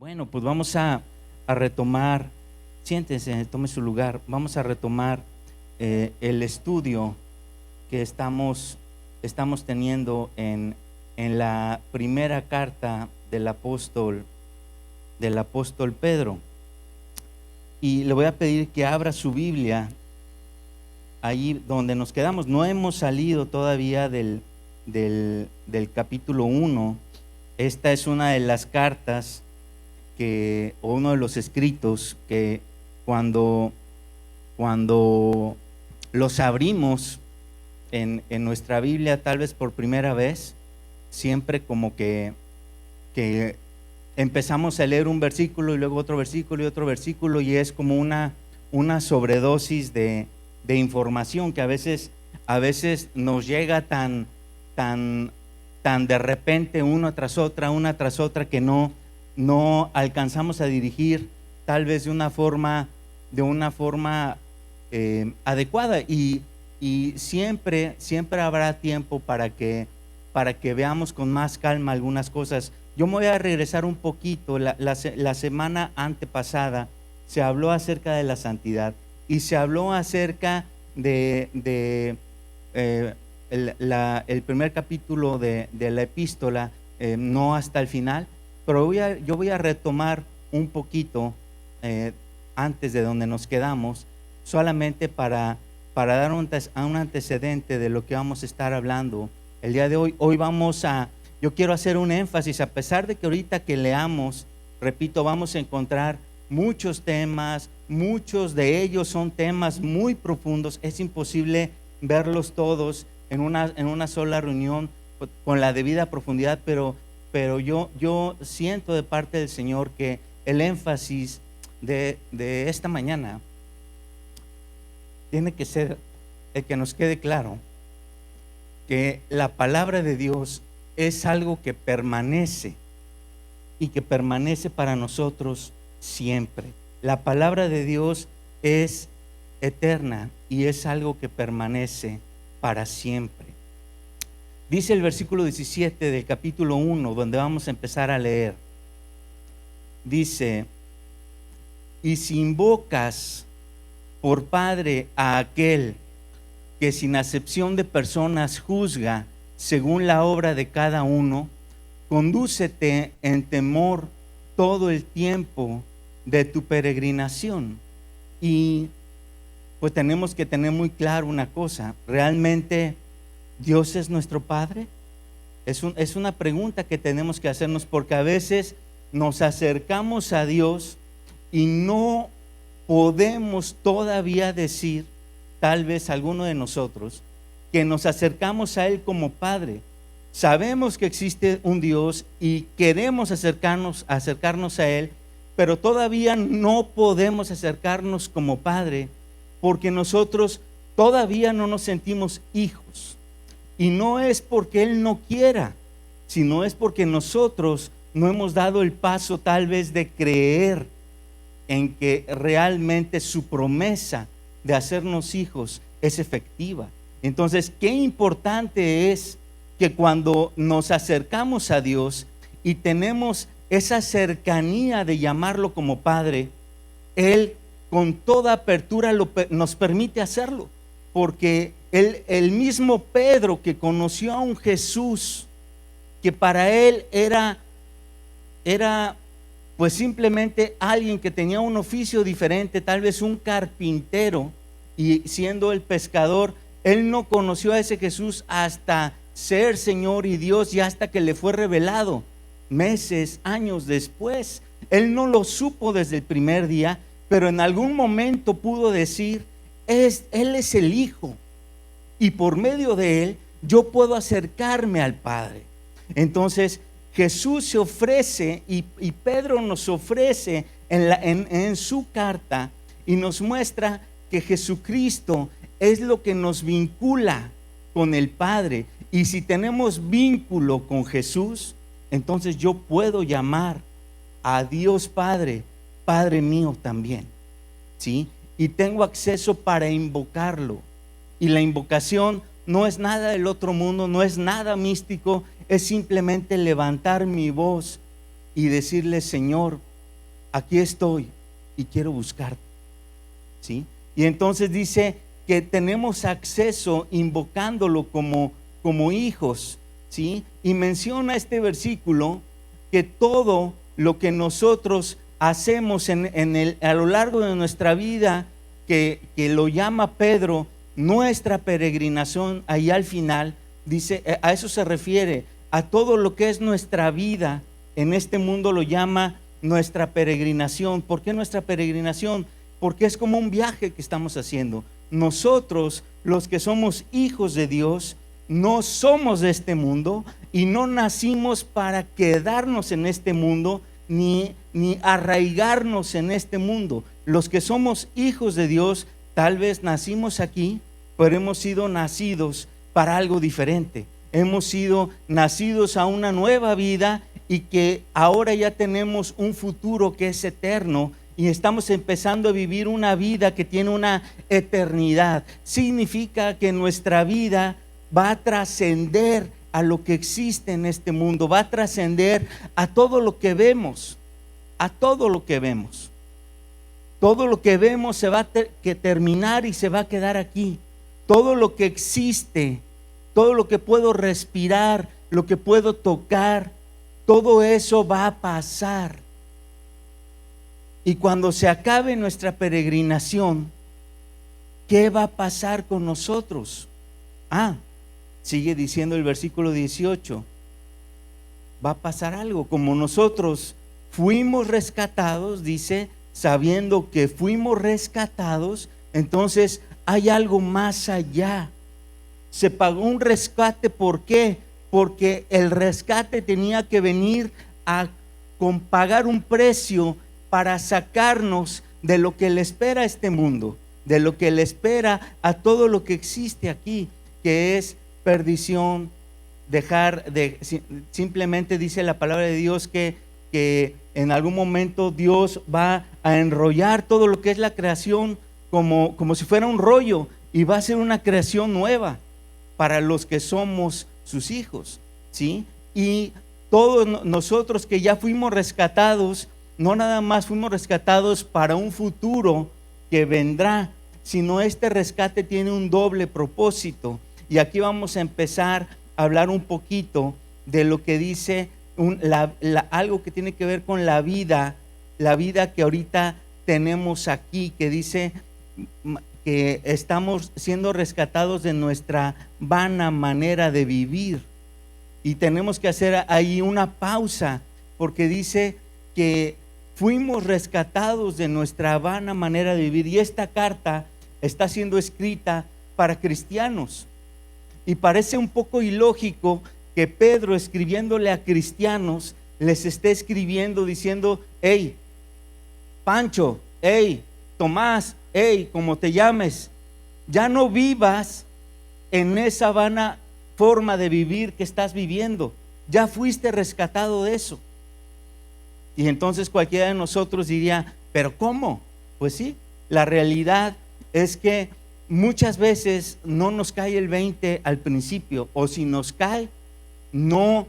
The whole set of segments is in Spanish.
Bueno, pues vamos a retomar, siéntense, tome su lugar, vamos a retomar el estudio que estamos teniendo en la primera carta del apóstol Pedro. Y le voy a pedir que abra su Biblia ahí donde nos quedamos. No hemos salido todavía del capítulo 1. Esta es una de las cartas o uno de los escritos que cuando los abrimos en nuestra Biblia, tal vez por primera vez, siempre como que empezamos a leer un versículo y luego otro versículo y otro versículo, y es como una sobredosis de información que a veces nos llega tan de repente una tras otra que no alcanzamos a dirigir tal vez de una forma adecuada, y siempre habrá tiempo para que veamos con más calma algunas cosas. Yo me voy a regresar un poquito. La semana antepasada se habló acerca de la santidad y se habló acerca de el primer capítulo de la epístola, no hasta el final, pero yo voy a retomar un poquito antes de donde nos quedamos, solamente para dar un antecedente de lo que vamos a estar hablando el día de hoy. Yo quiero hacer un énfasis, a pesar de que ahorita que leamos, repito, vamos a encontrar muchos temas, muchos de ellos son temas muy profundos, es imposible verlos todos en una sola reunión con la debida profundidad, pero yo siento de parte del Señor que el énfasis de esta mañana tiene que ser el que nos quede claro que la palabra de Dios es algo que permanece y que permanece para nosotros siempre. La palabra de Dios es eterna y es algo que permanece para siempre. Dice el versículo 17 del capítulo 1, donde vamos a empezar a leer. Dice: y si invocas por Padre a aquel que sin acepción de personas juzga según la obra de cada uno, condúcete en temor todo el tiempo de tu peregrinación. Y pues tenemos que tener muy claro una cosa: ¿realmente Dios es nuestro Padre? Es una pregunta que tenemos que hacernos, porque a veces nos acercamos a Dios y no podemos todavía decir, tal vez alguno de nosotros, que nos acercamos a Él como Padre. Sabemos que existe un Dios y queremos acercarnos a Él, pero todavía no podemos acercarnos como Padre, porque nosotros todavía no nos sentimos hijos. Y no es porque Él no quiera, sino es porque nosotros no hemos dado el paso tal vez de creer en que realmente su promesa de hacernos hijos es efectiva. Entonces, qué importante es que cuando nos acercamos a Dios y tenemos esa cercanía de llamarlo como Padre, Él con toda apertura nos permite hacerlo, porque el mismo Pedro, que conoció a un Jesús que para él era pues simplemente alguien que tenía un oficio diferente, tal vez un carpintero, y siendo el pescador, él no conoció a ese Jesús hasta ser Señor y Dios, y hasta que le fue revelado meses, años después. Él no lo supo desde el primer día, pero en algún momento pudo decir: Él es el Hijo, y por medio de Él yo puedo acercarme al Padre. Entonces Jesús se ofrece, y Pedro nos ofrece en su carta, y nos muestra que Jesucristo es lo que nos vincula con el Padre. Y si tenemos vínculo con Jesús, entonces yo puedo llamar a Dios Padre, Padre mío también, ¿sí? Y tengo acceso para invocarlo. Y la invocación no es nada del otro mundo, no es nada místico, es simplemente levantar mi voz y decirle: Señor, aquí estoy y quiero buscarte, ¿sí? Y entonces dice que tenemos acceso invocándolo como hijos, ¿sí? Y menciona este versículo que todo lo que nosotros hacemos a lo largo de nuestra vida, que lo llama Pedro nuestra peregrinación, ahí al final dice, a eso se refiere, a todo lo que es nuestra vida en este mundo lo llama nuestra peregrinación. ¿Por qué nuestra peregrinación? Porque es como un viaje que estamos haciendo. Nosotros, los que somos hijos de Dios, no somos de este mundo y no nacimos para quedarnos en este mundo ni arraigarnos en este mundo. Los que somos hijos de Dios, tal vez nacimos aquí, pero hemos sido nacidos para algo diferente. Hemos sido nacidos a una nueva vida y que ahora ya tenemos un futuro que es eterno y estamos empezando a vivir una vida que tiene una eternidad. Significa que nuestra vida va a trascender a lo que existe en este mundo, va a trascender a todo lo que vemos, a todo lo que vemos. Todo lo que vemos se va a terminar y se va a quedar aquí. Todo lo que existe, todo lo que puedo respirar, lo que puedo tocar, todo eso va a pasar. Y cuando se acabe nuestra peregrinación, ¿qué va a pasar con nosotros? Sigue diciendo el versículo 18, va a pasar algo. Como nosotros fuimos rescatados, dice, sabiendo que fuimos rescatados, entonces hay algo más allá. Se pagó un rescate, ¿por qué? Porque el rescate tenía que venir con pagar un precio para sacarnos de lo que le espera a este mundo, de lo que le espera a todo lo que existe aquí, que es perdición, simplemente dice la palabra de Dios que en algún momento Dios va a enrollar todo lo que es la creación como si fuera un rollo, y va a ser una creación nueva para los que somos sus hijos, ¿sí? Y todos nosotros que ya fuimos rescatados, no nada más fuimos rescatados para un futuro que vendrá, sino este rescate tiene un doble propósito. Y aquí vamos a empezar a hablar un poquito de lo que dice algo que tiene que ver con la vida que ahorita tenemos aquí, que dice que estamos siendo rescatados de nuestra vana manera de vivir. Y tenemos que hacer ahí una pausa, porque dice que fuimos rescatados de nuestra vana manera de vivir. Y esta carta está siendo escrita para cristianos. Y parece un poco ilógico que Pedro, escribiéndole a cristianos, les esté escribiendo diciendo: hey, Pancho, hey, Tomás, hey, como te llames, ya no vivas en esa vana forma de vivir que estás viviendo. Ya fuiste rescatado de eso. Y entonces cualquiera de nosotros diría: ¿pero cómo? Pues sí, la realidad es que muchas veces no nos cae el 20 al principio, o si nos cae, no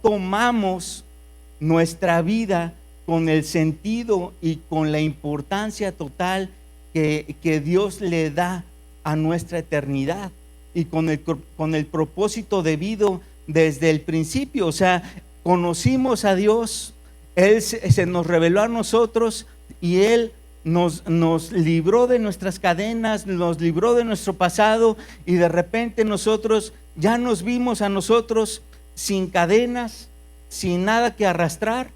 tomamos nuestra vida con el sentido y con la importancia total que Dios le da a nuestra eternidad, y con el propósito debido desde el principio. O sea, conocimos a Dios, Él se nos reveló a nosotros y Él nos libró de nuestras cadenas, nos libró de nuestro pasado, y de repente nosotros ya nos vimos a nosotros sin cadenas, sin nada que arrastrar,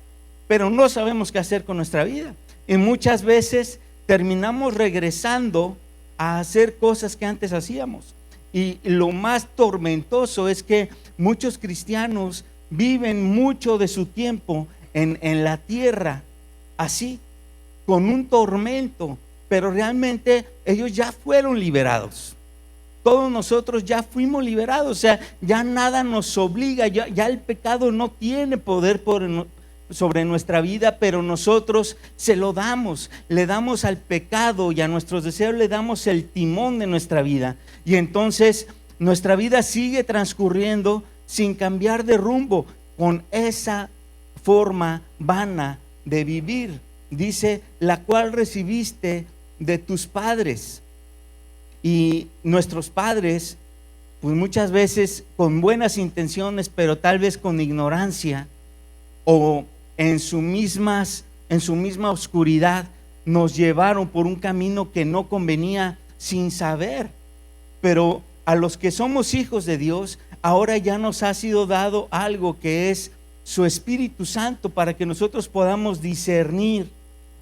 pero no sabemos qué hacer con nuestra vida. Y muchas veces terminamos regresando a hacer cosas que antes hacíamos. Y lo más tormentoso es que muchos cristianos viven mucho de su tiempo en la tierra así, con un tormento, pero realmente ellos ya fueron liberados. Todos nosotros ya fuimos liberados, o sea, ya nada nos obliga, ya el pecado no tiene poder sobre nuestra vida, pero nosotros se lo damos, le damos al pecado y a nuestros deseos le damos el timón de nuestra vida, y entonces nuestra vida sigue transcurriendo sin cambiar de rumbo, con esa forma vana de vivir. Dice, la cual recibiste de tus padres. Y nuestros padres, pues muchas veces con buenas intenciones, pero tal vez con ignorancia o en su misma oscuridad, nos llevaron por un camino que no convenía sin saber. Pero a los que somos hijos de Dios, ahora ya nos ha sido dado algo que es su Espíritu Santo, para que nosotros podamos discernir,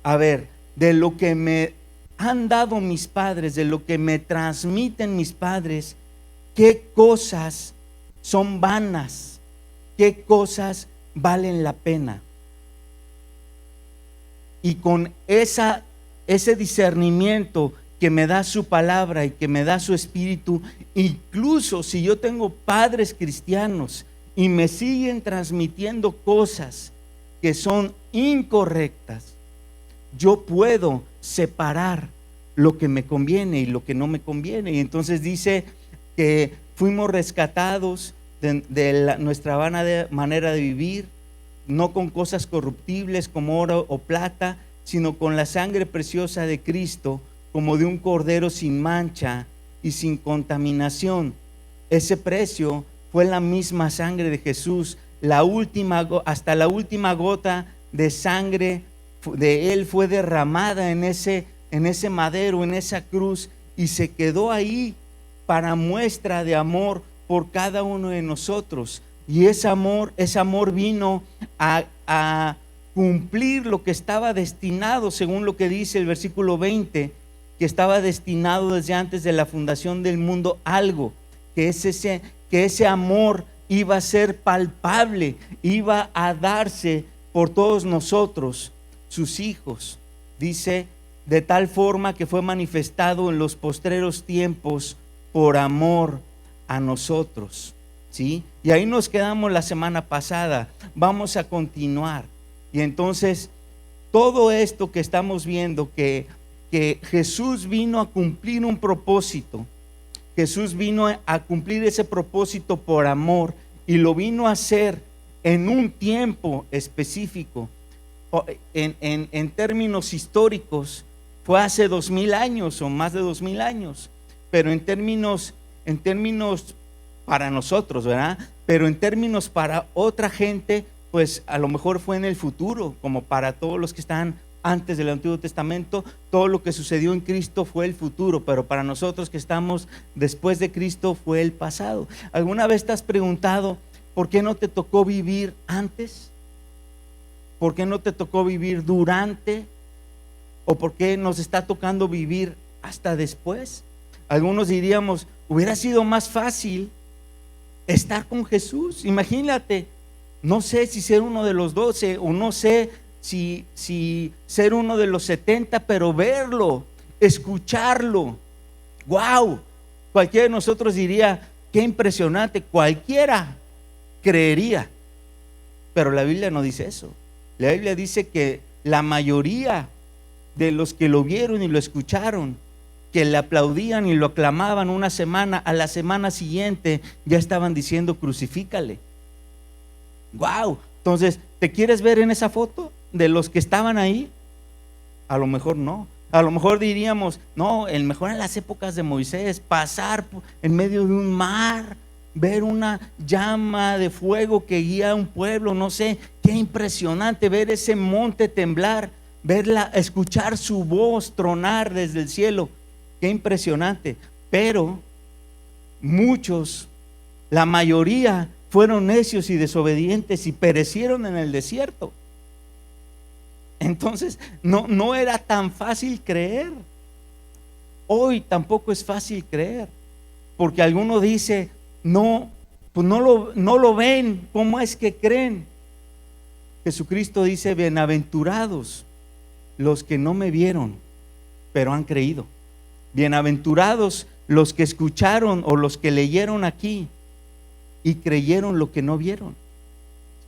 a ver, de lo que me han dado mis padres, de lo que me transmiten mis padres, qué cosas son vanas, qué cosas valen la pena. Y con ese discernimiento que me da su palabra y que me da su Espíritu, incluso si yo tengo padres cristianos y me siguen transmitiendo cosas que son incorrectas, yo puedo separar lo que me conviene y lo que no me conviene. Y entonces dice que fuimos rescatados de nuestra vana manera de vivir, no con cosas corruptibles como oro o plata, sino con la sangre preciosa de Cristo, como de un cordero sin mancha y sin contaminación. Ese precio fue la misma sangre de Jesús, hasta la última gota de sangre de Él fue derramada en ese madero, en esa cruz, y se quedó ahí para muestra de amor por cada uno de nosotros. Y ese amor vino a cumplir lo que estaba destinado, según lo que dice el versículo 20, que estaba destinado desde antes de la fundación del mundo, algo, que ese amor iba a ser palpable, iba a darse por todos nosotros, sus hijos. Dice, de tal forma que fue manifestado en los postreros tiempos por amor a nosotros. ¿Sí? Y ahí nos quedamos la semana pasada. Vamos a continuar. Y entonces, todo esto que estamos viendo, que Jesús vino a cumplir un propósito. Jesús vino a cumplir ese propósito por amor, y lo vino a hacer en un tiempo específico. En términos históricos, fue hace 2000 años o más de 2000 años. Pero en términos para nosotros, ¿verdad? Pero en términos para otra gente, pues a lo mejor fue en el futuro, como para todos los que están antes del Antiguo Testamento. Todo lo que sucedió en Cristo fue el futuro, pero para nosotros que estamos después de Cristo fue el pasado. ¿Alguna vez te has preguntado por qué no te tocó vivir antes? ¿Por qué no te tocó vivir durante? ¿O por qué nos está tocando vivir hasta después? Algunos diríamos, hubiera sido más fácil estar con Jesús. Imagínate, no sé si ser uno de los 12, o no sé si ser uno de los 70, pero verlo, escucharlo. ¡Wow! Cualquiera de nosotros diría, qué impresionante. Cualquiera creería. Pero la Biblia no dice eso. La Biblia dice que la mayoría de los que lo vieron y lo escucharon, que le aplaudían y lo aclamaban una semana, a la semana siguiente ya estaban diciendo, crucifícale. ¡Wow! Entonces, ¿te quieres ver en esa foto de los que estaban ahí? A lo mejor no. A lo mejor diríamos, no, el mejor en las épocas de Moisés, pasar en medio de un mar, ver una llama de fuego que guía a un pueblo, no sé, qué impresionante ver ese monte temblar, escuchar su voz tronar desde el cielo. Qué impresionante. Pero muchos, la mayoría, fueron necios y desobedientes y perecieron en el desierto. Entonces no era tan fácil creer. Hoy tampoco es fácil creer, porque alguno dice, no, pues no lo ven. ¿Cómo es que creen? Jesucristo dice, bienaventurados los que no me vieron, pero han creído. Bienaventurados los que escucharon o los que leyeron aquí y creyeron lo que no vieron.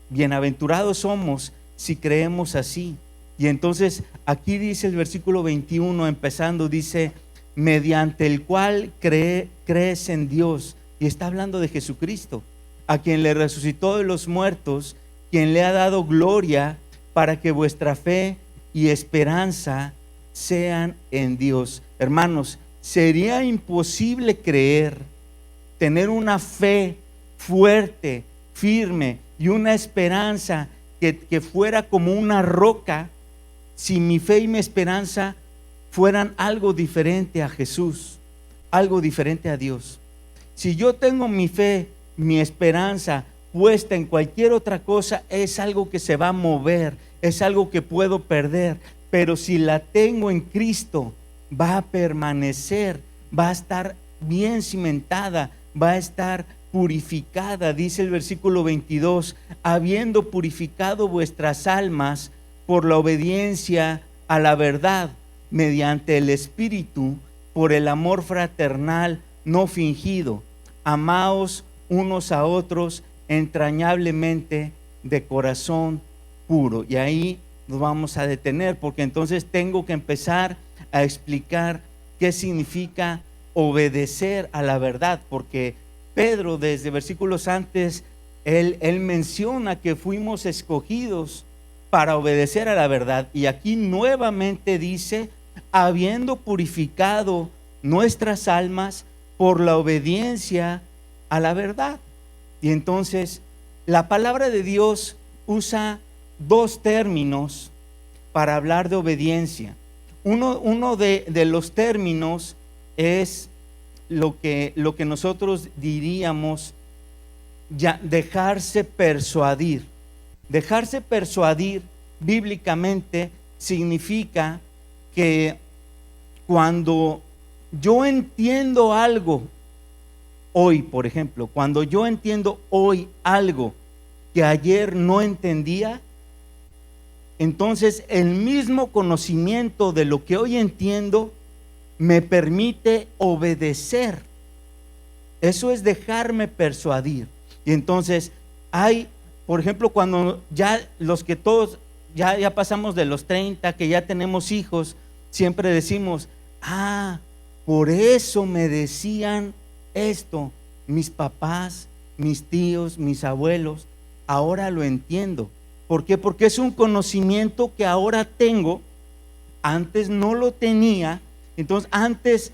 Bienaventurados somos si creemos así. Y entonces aquí dice el versículo 21, empezando, dice, mediante el cual crees en Dios. Y está hablando de Jesucristo, a quien le resucitó de los muertos quien le ha dado gloria para que vuestra fe y esperanza sean en Dios. Hermanos, sería imposible creer, tener una fe fuerte, firme y una esperanza que fuera como una roca, si mi fe y mi esperanza fueran algo diferente a Jesús, algo diferente a Dios. Si yo tengo mi fe, mi esperanza puesta en cualquier otra cosa, es algo que se va a mover, es algo que puedo perder. Pero si la tengo en Cristo, va a permanecer, va a estar bien cimentada, va a estar purificada. Dice el versículo 22, habiendo purificado vuestras almas por la obediencia a la verdad, mediante el Espíritu, por el amor fraternal no fingido. Amaos unos a otros entrañablemente de corazón puro. Y ahí nos vamos a detener, porque entonces tengo que empezar a explicar qué significa obedecer a la verdad, porque Pedro, desde versículos antes, él menciona que fuimos escogidos para obedecer a la verdad, y aquí nuevamente dice, habiendo purificado nuestras almas por la obediencia a la verdad. Y entonces la palabra de Dios usa dos términos para hablar de obediencia. Uno de los términos es lo que nosotros diríamos ya dejarse persuadir. Dejarse persuadir bíblicamente significa que cuando yo entiendo algo hoy, por ejemplo, cuando yo entiendo hoy algo que ayer no entendía, entonces el mismo conocimiento de lo que hoy entiendo me permite obedecer. Eso es dejarme persuadir. Y entonces hay, por ejemplo, cuando ya los que todos ya pasamos de los 30, que ya tenemos hijos, siempre decimos, por eso me decían esto mis papás, mis tíos, mis abuelos. Ahora lo entiendo. ¿Por qué? Porque es un conocimiento que ahora tengo, antes no lo tenía. Entonces antes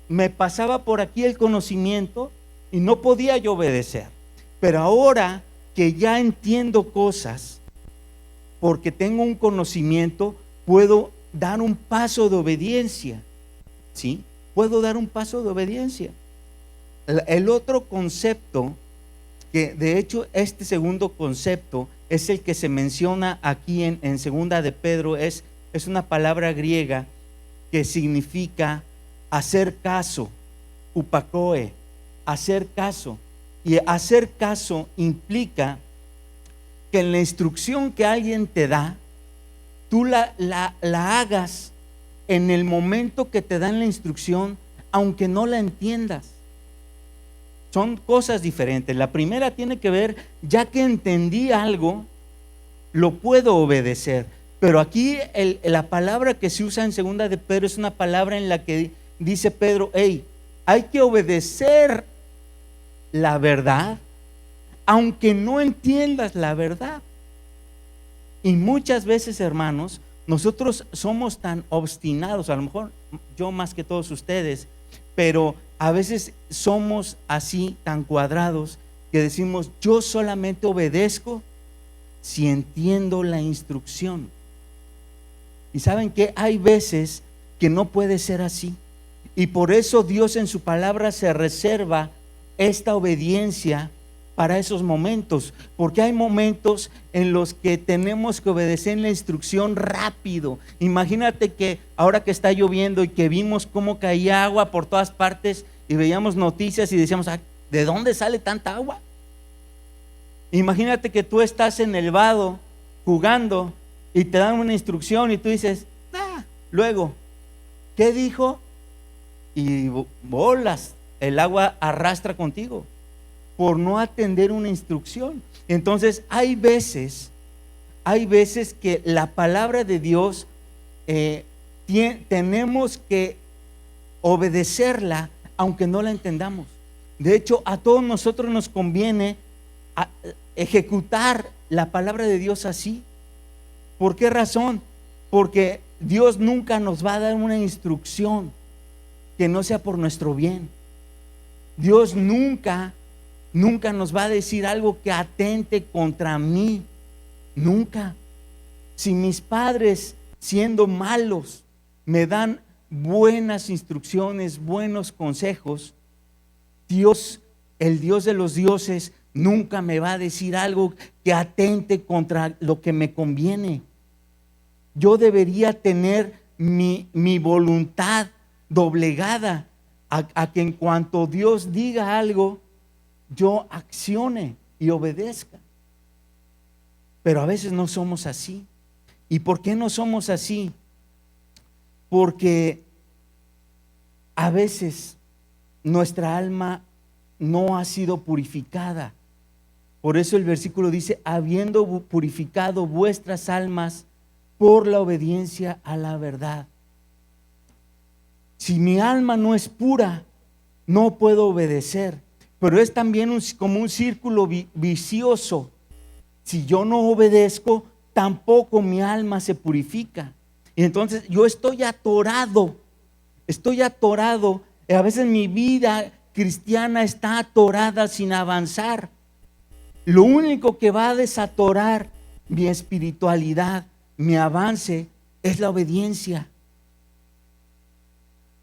me pasaba por aquí el conocimiento y no podía yo obedecer, pero ahora que ya entiendo cosas, porque tengo un conocimiento, puedo dar un paso de obediencia. ¿Sí? Puedo dar un paso de obediencia. El otro concepto, que de hecho este segundo concepto es el que se menciona aquí en segunda de Pedro, es una palabra griega que significa hacer caso, upakoe, hacer caso. Y hacer caso implica que en la instrucción que alguien te da, tú la hagas en el momento que te dan la instrucción, aunque no la entiendas. Son cosas diferentes. La primera tiene que ver, ya que entendí algo, lo puedo obedecer. Pero aquí la palabra que se usa en segunda de Pedro es una palabra en la que dice Pedro, hay que obedecer la verdad, aunque no entiendas la verdad. Y muchas veces, hermanos, nosotros somos tan obstinados, a lo mejor yo más que todos ustedes, pero a veces somos así tan cuadrados que decimos, yo solamente obedezco si entiendo la instrucción. Y saben que hay veces que no puede ser así, y por eso Dios en su palabra se reserva esta obediencia para esos momentos, porque hay momentos en los que tenemos que obedecer la instrucción rápido. Imagínate que ahora que está lloviendo y que vimos cómo caía agua por todas partes y veíamos noticias y decíamos, ¿de dónde sale tanta agua? Imagínate que tú estás en el vado jugando y te dan una instrucción y tú dices, luego, ¿qué dijo? Y bolas, el agua arrastra contigo por no atender una instrucción. Entonces hay veces que la palabra de Dios tenemos que obedecerla aunque no la entendamos. De hecho, a todos nosotros nos conviene ejecutar la palabra de Dios así. ¿Por qué razón? Porque Dios nunca nos va a dar una instrucción que no sea por nuestro bien. Dios nunca nos va a decir algo que atente contra mí. Nunca. Si mis padres, siendo malos, me dan buenas instrucciones, buenos consejos, Dios, el Dios de los dioses, nunca me va a decir algo que atente contra lo que me conviene. Yo debería tener mi voluntad doblegada a que en cuanto Dios diga algo, yo accione y obedezca. Pero a veces no somos así. ¿Y por qué no somos así? Porque a veces nuestra alma no ha sido purificada. Por eso el versículo dice: habiendo purificado vuestras almas por la obediencia a la verdad. Si mi alma no es pura, no puedo obedecer. Pero es también como un círculo vicioso. Si yo no obedezco, tampoco mi alma se purifica. Y entonces yo estoy atorado. A veces mi vida cristiana está atorada sin avanzar. Lo único que va a desatorar mi espiritualidad, mi avance, es la obediencia.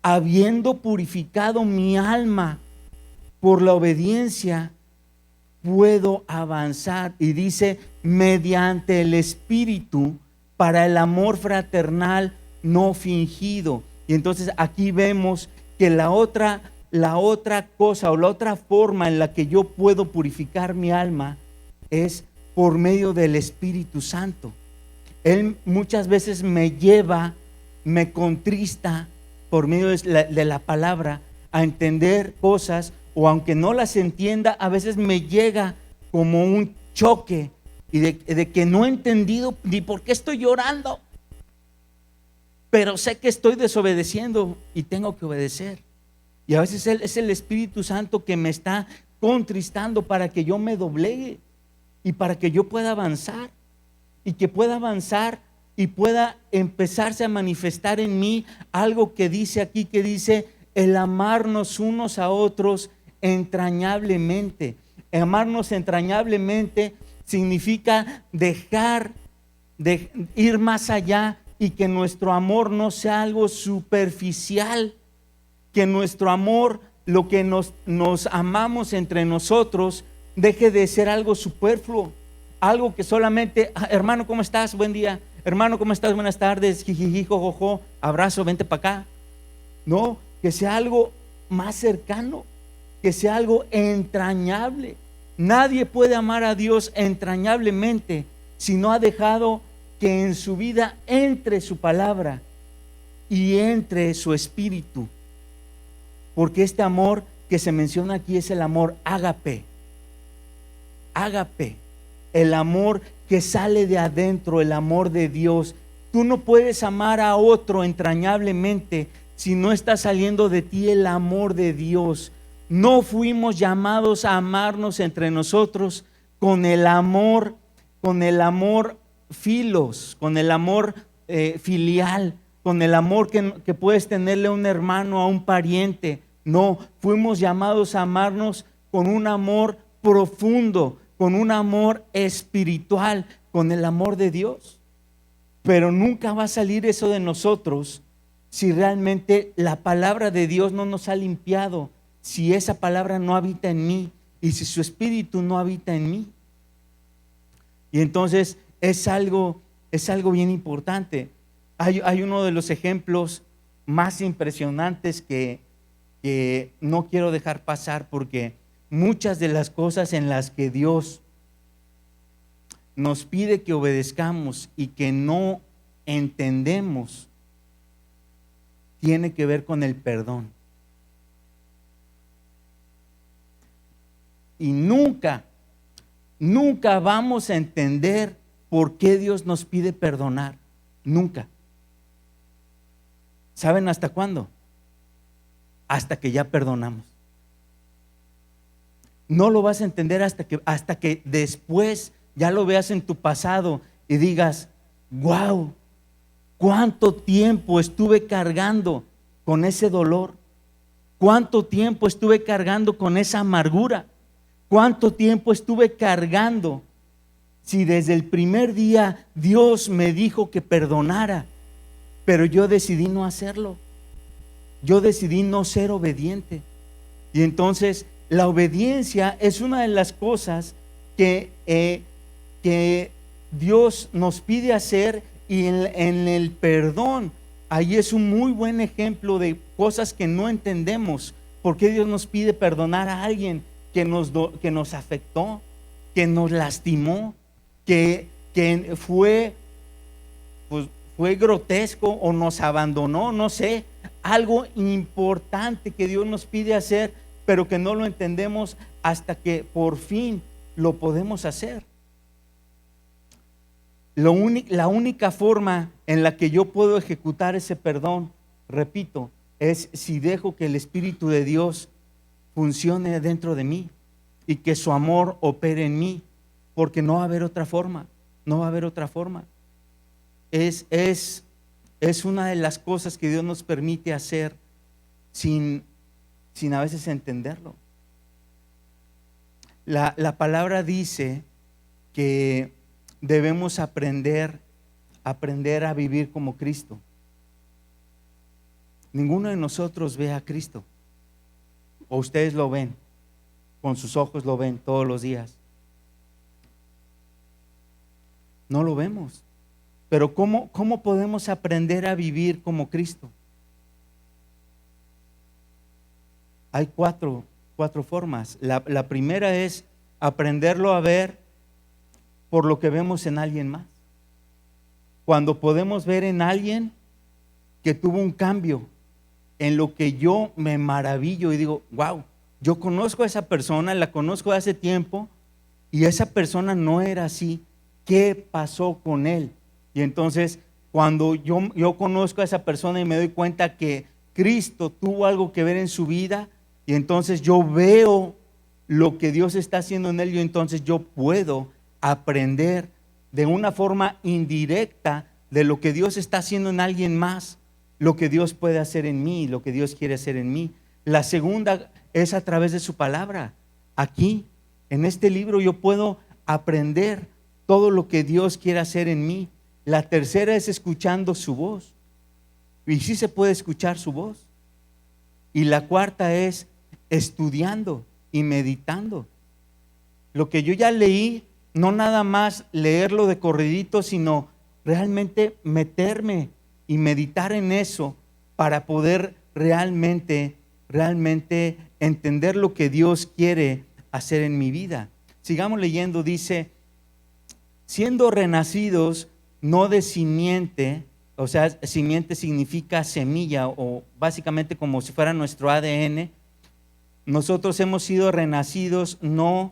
Habiendo purificado mi alma por la obediencia, puedo avanzar. Y dice: mediante el Espíritu, para el amor fraternal no fingido. Y entonces aquí vemos que la otra cosa o la otra forma en la que yo puedo purificar mi alma es por medio del Espíritu Santo. Él muchas veces me contrista por medio de la palabra a entender cosas, o aunque no las entienda, a veces me llega como un choque y de que no he entendido ni por qué estoy llorando, pero sé que estoy desobedeciendo y tengo que obedecer. Y a veces es el Espíritu Santo que me está contristando para que yo me doblegue y para que yo pueda avanzar, y que pueda avanzar y pueda empezarse a manifestar en mí algo que dice aquí, que dice: el amarnos unos a otros entrañablemente. Amarnos entrañablemente significa dejar de ir más allá, y que nuestro amor no sea algo superficial, que nuestro amor, lo que nos amamos entre nosotros, deje de ser algo superfluo, algo que solamente: hermano, ¿cómo estás? Buen día. Hermano, ¿cómo estás? Buenas tardes. Jijiji, jojojo, abrazo, vente para acá. No, que sea algo más cercano, que sea algo entrañable. Nadie puede amar a Dios entrañablemente si no ha dejado que en su vida entre su palabra y entre su espíritu. Porque este amor que se menciona aquí es el amor ágape. Ágape, el amor que sale de adentro, el amor de Dios. Tú no puedes amar a otro entrañablemente si no está saliendo de ti el amor de Dios. No fuimos llamados a amarnos entre nosotros con el amor filos, con el amor filial, con el amor que puedes tenerle a un hermano, a un pariente. No, fuimos llamados a amarnos con un amor profundo, con un amor espiritual, con el amor de Dios. Pero nunca va a salir eso de nosotros si realmente la palabra de Dios no nos ha limpiado, si esa palabra no habita en mí y si su espíritu no habita en mí. Y entonces es algo bien importante. Hay uno de los ejemplos más impresionantes que no quiero dejar pasar, porque muchas de las cosas en las que Dios nos pide que obedezcamos y que no entendemos tiene que ver con el perdón. Y nunca vamos a entender por qué Dios nos pide perdonar. Nunca. ¿Saben hasta cuándo? Hasta que ya perdonamos. No lo vas a entender hasta que después ya lo veas en tu pasado y digas, wow, cuánto tiempo estuve cargando con ese dolor, cuánto tiempo estuve cargando con esa amargura, cuánto tiempo estuve cargando. Si desde el primer día Dios me dijo que perdonara, pero yo decidí no hacerlo, yo decidí no ser obediente. Y entonces la obediencia es una de las cosas que Dios nos pide hacer, y en el perdón, ahí es un muy buen ejemplo de cosas que no entendemos. ¿Por qué Dios nos pide perdonar a alguien que nos afectó, que nos lastimó, que fue grotesco o nos abandonó? No sé, algo importante que Dios nos pide hacer, pero que no lo entendemos hasta que por fin lo podemos hacer. La única forma en la que yo puedo ejecutar ese perdón, repito, es si dejo que el Espíritu de Dios funcione dentro de mí y que su amor opere en mí, porque no va a haber otra forma, no va a haber otra forma. Es una de las cosas que Dios nos permite hacer sin a veces entenderlo. La palabra dice que debemos aprender a vivir como Cristo. Ninguno de nosotros ve a Cristo, o ustedes lo ven, con sus ojos lo ven todos los días. No lo vemos. Pero ¿cómo podemos aprender a vivir como Cristo? Hay cuatro formas. La primera es aprenderlo a ver por lo que vemos en alguien más. Cuando podemos ver en alguien que tuvo un cambio, en lo que yo me maravillo y digo, wow, yo conozco a esa persona, la conozco de hace tiempo, y esa persona no era así. ¿Qué pasó con él? Y entonces cuando yo conozco a esa persona y me doy cuenta que Cristo tuvo algo que ver en su vida, y entonces yo veo lo que Dios está haciendo en él, y entonces yo puedo aprender de una forma indirecta de lo que Dios está haciendo en alguien más, lo que Dios puede hacer en mí, lo que Dios quiere hacer en mí. La segunda es a través de su palabra. Aquí, en este libro, yo puedo aprender todo lo que Dios quiere hacer en mí. La tercera es escuchando su voz, y sí se puede escuchar su voz. Y la cuarta es estudiando y meditando. Lo que yo ya leí, no nada más leerlo de corridito, sino realmente meterme y meditar en eso para poder realmente entender lo que Dios quiere hacer en mi vida. Sigamos leyendo. Dice, siendo renacidos no de simiente, o sea, simiente significa semilla, o básicamente como si fuera nuestro ADN. Nosotros hemos sido renacidos no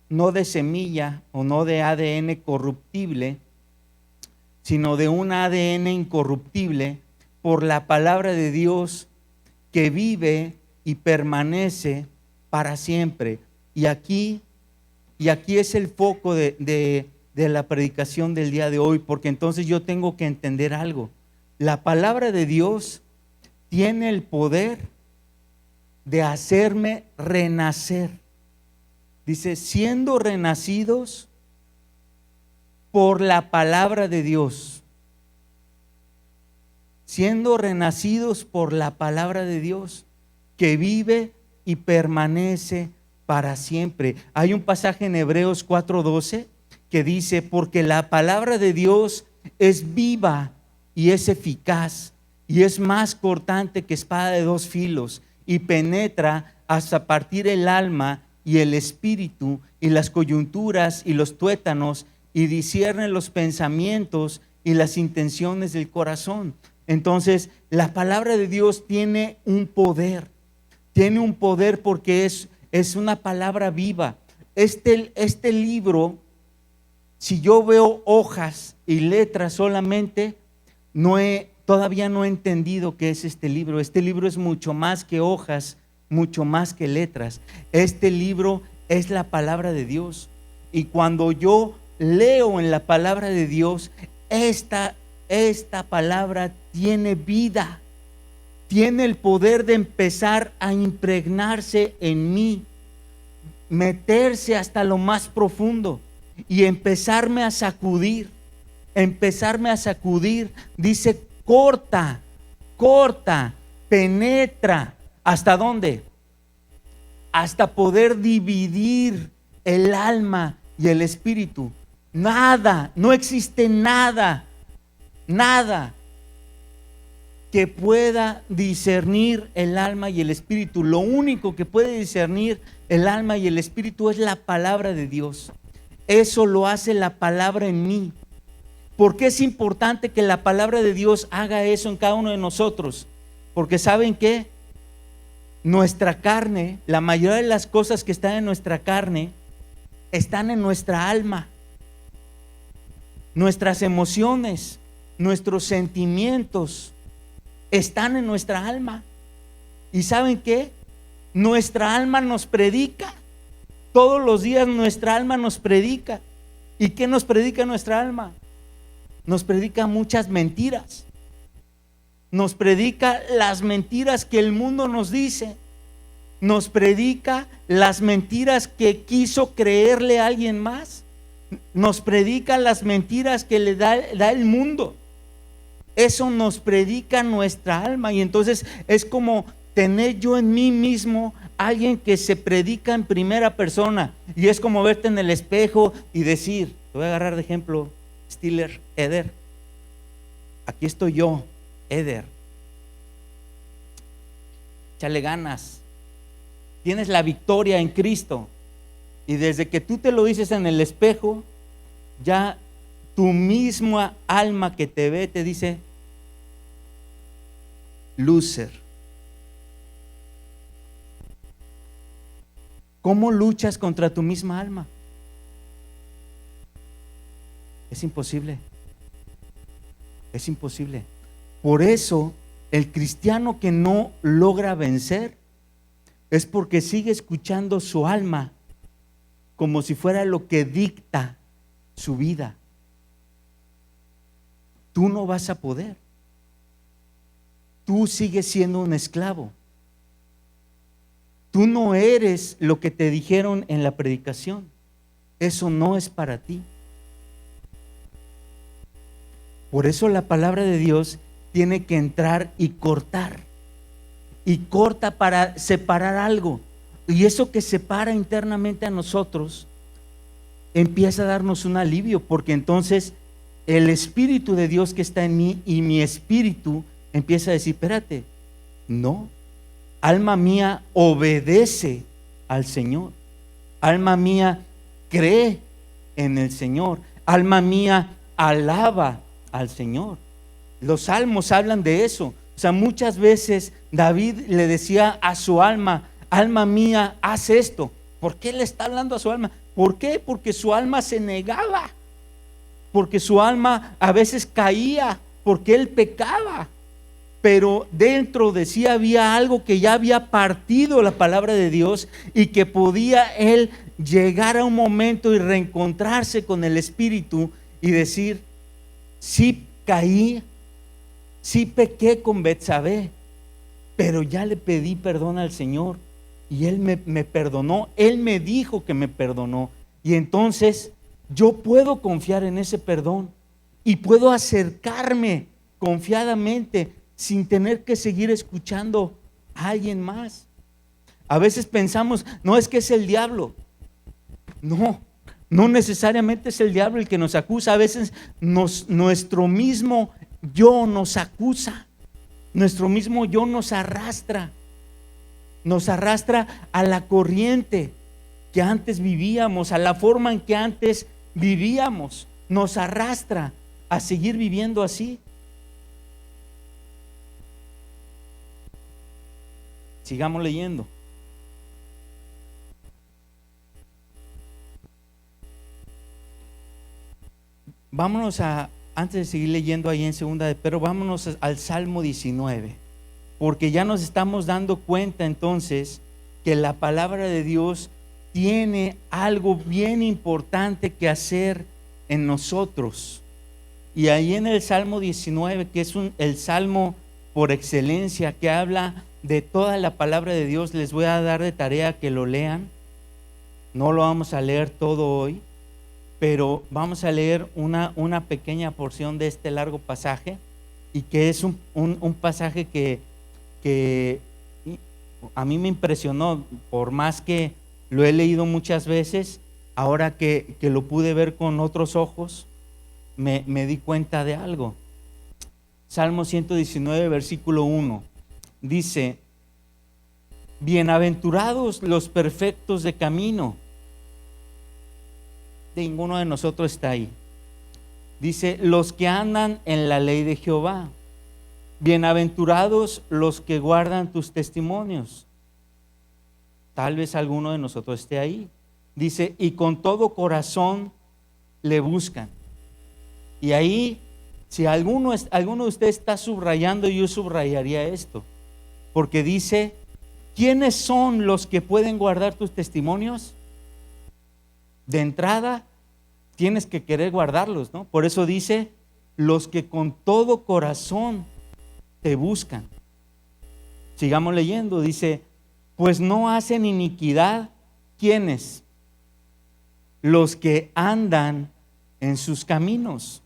de semilla o no de ADN corruptible, sino de un ADN incorruptible, por la palabra de Dios que vive y permanece para siempre. Y aquí es el foco de la predicación del día de hoy, porque entonces yo tengo que entender algo. La palabra de Dios tiene el poder de hacerme renacer. Dice, siendo renacidos por la palabra de Dios. Siendo renacidos por la palabra de Dios, que vive y permanece para siempre. Hay un pasaje en Hebreos 4:12 que dice, porque la palabra de Dios es viva y es eficaz, y es más cortante que espada de dos filos, y penetra hasta partir el alma y el espíritu, y las coyunturas y los tuétanos, y discierne los pensamientos y las intenciones del corazón. Entonces, la palabra de Dios tiene un poder porque es una palabra viva. Este libro, si yo veo hojas y letras solamente, todavía no he entendido qué es este libro. Este libro es mucho más que hojas, mucho más que letras. Este libro es la palabra de Dios. Y cuando yo leo en la palabra de Dios, esta palabra tiene vida, tiene el poder de empezar a impregnarse en mí, meterse hasta lo más profundo y empezarme a sacudir. Dice, corta, penetra. ¿Hasta dónde? Hasta poder dividir el alma y el espíritu. No existe nada que pueda discernir el alma y el espíritu. Lo único que puede discernir el alma y el espíritu es la palabra de Dios. Eso lo hace la palabra en mí. ¿Por qué es importante que la palabra de Dios haga eso en cada uno de nosotros? Porque ¿saben qué? Nuestra carne, la mayoría de las cosas que están en nuestra carne están en nuestra alma. Nuestras emociones, nuestros sentimientos están en nuestra alma. ¿Y saben qué? Nuestra alma nos predica. Todos los días nuestra alma nos predica. ¿Y qué nos predica nuestra alma? Nos predica muchas mentiras. Nos predica las mentiras que el mundo nos dice. Nos predica las mentiras que quiso creerle a alguien más. Nos predica las mentiras que le da el mundo. Eso nos predica nuestra alma. Y entonces es como tener yo en mí mismo alguien que se predica en primera persona. Y es como verte en el espejo y decir, te voy a agarrar de ejemplo, Stiller, Eder. Aquí estoy yo, Eder. Échale ganas. Tienes la victoria en Cristo. Y desde que tú te lo dices en el espejo, ya tu misma alma que te ve te dice, loser. ¿Cómo luchas contra tu misma alma? Es imposible. Es imposible. Por eso, el cristiano que no logra vencer es porque sigue escuchando su alma como si fuera lo que dicta su vida. Tú no vas a poder. Tú sigues siendo un esclavo. Tú no eres lo que te dijeron en la predicación. Eso no es para ti. Por eso la palabra de Dios tiene que entrar y cortar. Y corta para separar algo. Y eso que separa internamente a nosotros empieza a darnos un alivio, porque entonces el Espíritu de Dios que está en mí y mi espíritu empieza a decir, espérate, no, alma mía obedece al Señor, alma mía cree en el Señor, alma mía alaba al Señor. Los salmos hablan de eso. O sea, muchas veces David le decía a su alma, alma mía, haz esto. ¿Por qué le está hablando a su alma? ¿Por qué? Porque su alma se negaba, porque su alma a veces caía, porque él pecaba, pero dentro de sí había algo que ya había partido la palabra de Dios y que podía él llegar a un momento y reencontrarse con el Espíritu y decir, sí caí, sí pequé con Betsabé, pero ya le pedí perdón al Señor y Él me perdonó, Él me dijo que me perdonó, y entonces yo puedo confiar en ese perdón y puedo acercarme confiadamente sin tener que seguir escuchando a alguien más. A veces pensamos, no, es que es el diablo. No necesariamente es el diablo el que nos acusa. A veces nuestro mismo yo nos acusa, nuestro mismo yo nos arrastra a la corriente que antes vivíamos, a la forma en que antes vivíamos, nos arrastra a seguir viviendo así. Sigamos leyendo. Vámonos antes de seguir leyendo ahí en segunda de Pedro, vámonos al Salmo 19, porque ya nos estamos dando cuenta entonces que la palabra de Dios tiene algo bien importante que hacer en nosotros. Y ahí en el Salmo 19, que es el salmo por excelencia, que habla de toda la palabra de Dios, les voy a dar de tarea que lo lean. No lo vamos a leer todo hoy, pero vamos a leer una pequeña porción de este largo pasaje, y que es un pasaje que a mí me impresionó, por más que lo he leído muchas veces. Ahora que lo pude ver con otros ojos, me di cuenta de algo. Salmo 119, versículo 1, dice: bienaventurados los perfectos de camino. Ninguno de nosotros está ahí. Dice: los que andan en la ley de Jehová. Bienaventurados los que guardan tus testimonios. Tal vez alguno de nosotros esté ahí. Dice: y con todo corazón le buscan. Y ahí, si alguno de ustedes está subrayando, yo subrayaría esto, porque dice: ¿quiénes son los que pueden guardar tus testimonios? De entrada, tienes que querer guardarlos, ¿no? Por eso dice: los que con todo corazón te buscan. Sigamos leyendo. Dice: pues no hacen iniquidad. ¿Quiénes? Los que andan en sus caminos.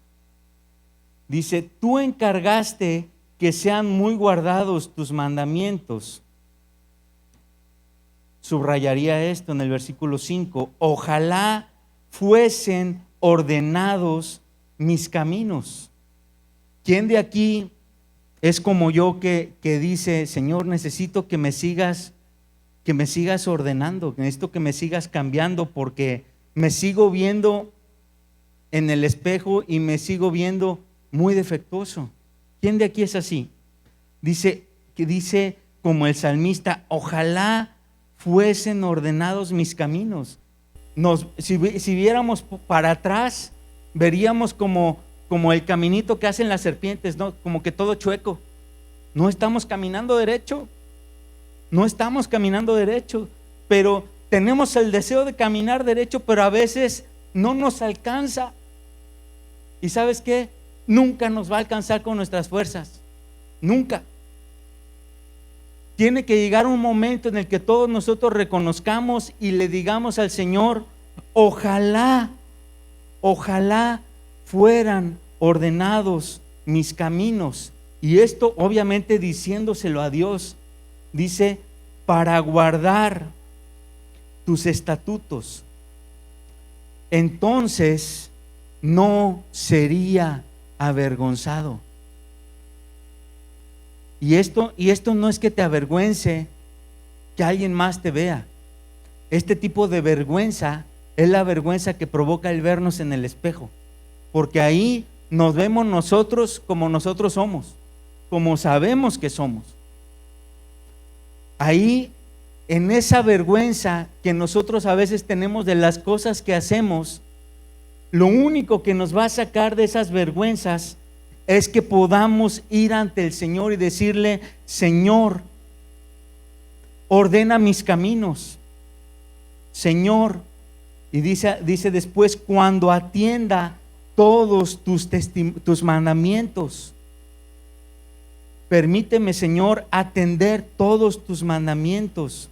Dice: tú encargaste que sean muy guardados tus mandamientos. Subrayaría esto en el versículo 5: ojalá fuesen ordenados mis caminos. ¿Quién de aquí es como yo que dice: Señor, necesito que me sigas ordenando, necesito que me sigas cambiando, porque me sigo viendo en el espejo y me sigo viendo muy defectuoso? ¿Quién de aquí es así? Dice como el salmista: ojalá fuesen ordenados mis caminos. Si viéramos para atrás, veríamos como el caminito que hacen las serpientes, ¿no? Como que todo chueco. No estamos caminando derecho. Pero tenemos el deseo de caminar derecho, pero a veces no nos alcanza. ¿Y sabes qué? Nunca nos va a alcanzar con nuestras fuerzas. Nunca. Tiene que llegar un momento en el que todos nosotros reconozcamos y le digamos al Señor: ojalá fueran ordenados mis caminos. Y esto obviamente diciéndoselo a Dios. Dice: para guardar tus estatutos, entonces no sería avergonzado. Y esto no es que te avergüence que alguien más te vea. Este tipo de vergüenza es la vergüenza que provoca el vernos en el espejo, porque ahí nos vemos nosotros como nosotros somos, como sabemos que somos. Ahí, en esa vergüenza que nosotros a veces tenemos de las cosas que hacemos, lo único que nos va a sacar de esas vergüenzas es que podamos ir ante el Señor y decirle: Señor, ordena mis caminos. Señor, y dice después: cuando atienda todos tus mandamientos. Permíteme, Señor, atender todos tus mandamientos.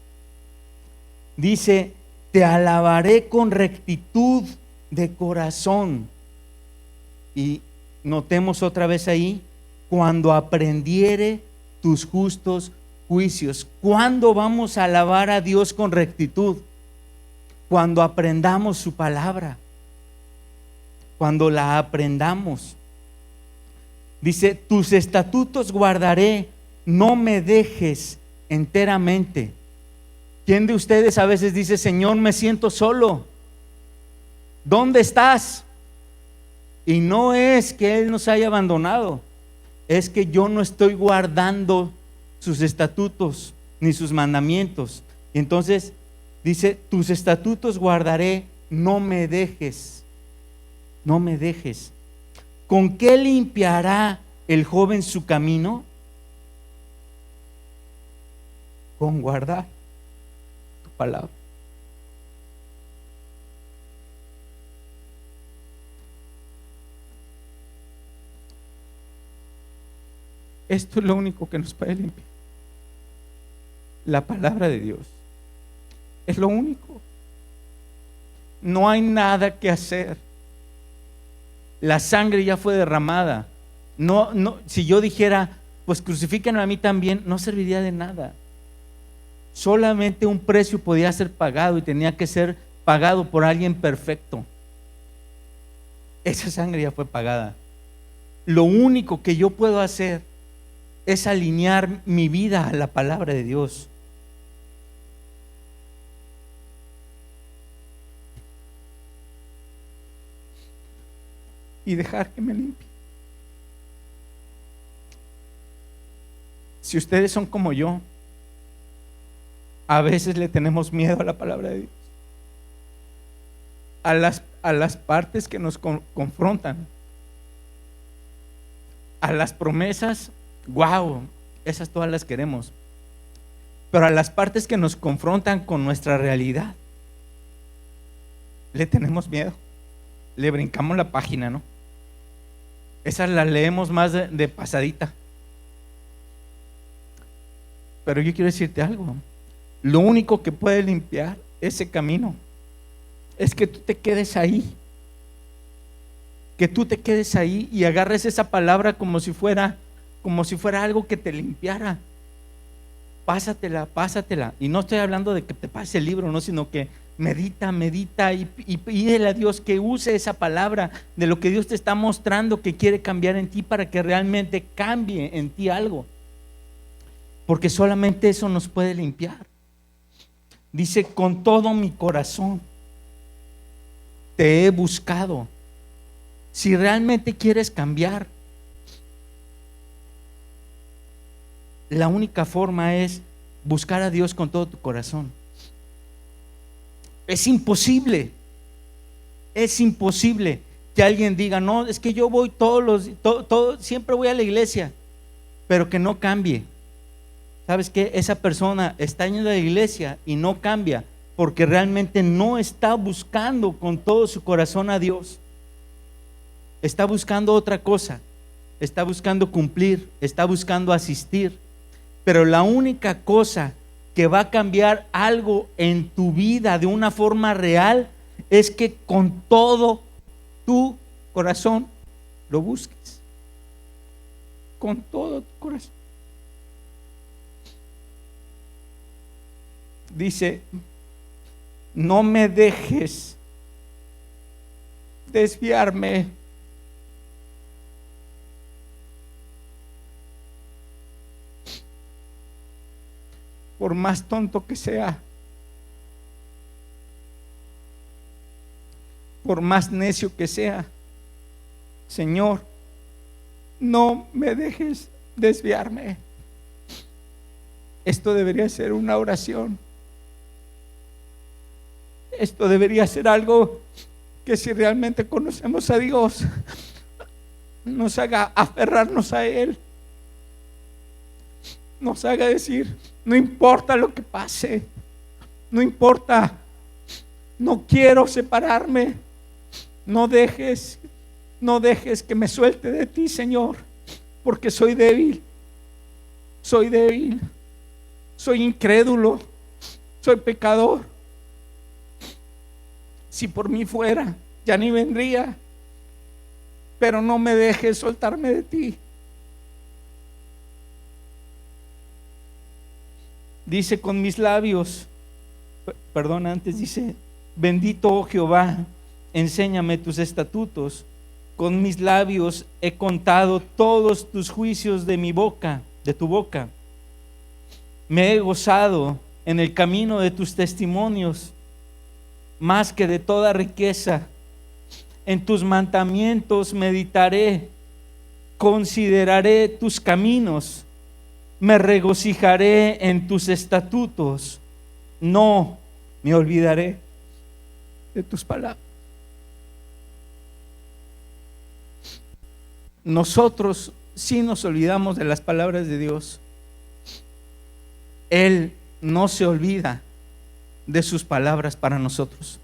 Dice: te alabaré con rectitud de corazón. Y notemos otra vez ahí: cuando aprendiere tus justos juicios. ¿Cuándo vamos a alabar a Dios con rectitud? Cuando aprendamos su palabra, cuando la aprendamos. Dice: tus estatutos guardaré, no me dejes enteramente. ¿Quién de ustedes a veces dice: Señor, me siento solo? ¿Dónde estás? Y no es que Él nos haya abandonado, es que yo no estoy guardando sus estatutos ni sus mandamientos. Y entonces dice: tus estatutos guardaré, no me dejes. ¿Con qué limpiará el joven su camino? Con guardar tu palabra. Esto es lo único que nos puede limpiar. La palabra de Dios es lo único. No hay nada que hacer. La sangre ya fue derramada. No, si yo dijera, pues crucifíquenme a mí también, no serviría de nada. Solamente un precio podía ser pagado y tenía que ser pagado por alguien perfecto. Esa sangre ya fue pagada. Lo único que yo puedo hacer es alinear mi vida a la palabra de Dios. Y dejar que me limpie. Si ustedes son como yo, a veces le tenemos miedo a la palabra de Dios, a las partes que nos confrontan, a las promesas. Wow, esas todas las queremos, pero a las partes que nos confrontan con nuestra realidad le tenemos miedo, le brincamos la página, ¿no? Esas las leemos más de pasadita. Pero yo quiero decirte algo. Lo único que puede limpiar ese camino es que tú te quedes ahí. Que tú te quedes ahí y agarres esa palabra como si fuera algo que te limpiara. Pásatela. Y no estoy hablando de que te pase el libro, no, sino que medita y pídele a Dios que use esa palabra de lo que Dios te está mostrando que quiere cambiar en ti, para que realmente cambie en ti algo. Porque solamente eso nos puede limpiar. Dice: con todo mi corazón te he buscado. Si realmente quieres cambiar, la única forma es buscar a Dios con todo tu corazón. Es imposible que alguien diga: no, es que yo voy siempre voy a la iglesia, pero que no cambie. ¿Sabes qué? Esa persona está yendo a la iglesia y no cambia porque realmente no está buscando con todo su corazón a Dios. Está buscando otra cosa, está buscando cumplir, está buscando asistir. Pero la única cosa que va a cambiar algo en tu vida de una forma real es que con todo tu corazón lo busques. Con todo tu corazón. Dice: no me dejes desviarme. Por más tonto que sea, por más necio que sea, Señor, no me dejes desviarme. Esto debería ser una oración. Esto debería ser algo que, si realmente conocemos a Dios, nos haga aferrarnos a Él. Nos haga decir: no importa lo que pase, no importa, no quiero separarme. No dejes que me suelte de ti, Señor, porque soy débil, soy incrédulo, soy pecador. Si por mí fuera, ya ni vendría, pero no me dejes soltarme de ti. Dice: con mis labios, antes dice: bendito, oh Jehová, enséñame tus estatutos. Con mis labios he contado todos tus juicios de tu boca. Me he gozado en el camino de tus testimonios, más que de toda riqueza. En tus mandamientos meditaré, consideraré tus caminos. Me regocijaré en tus estatutos, no me olvidaré de tus palabras. Nosotros sí nos olvidamos de las palabras de Dios. Él no se olvida de sus palabras para nosotros,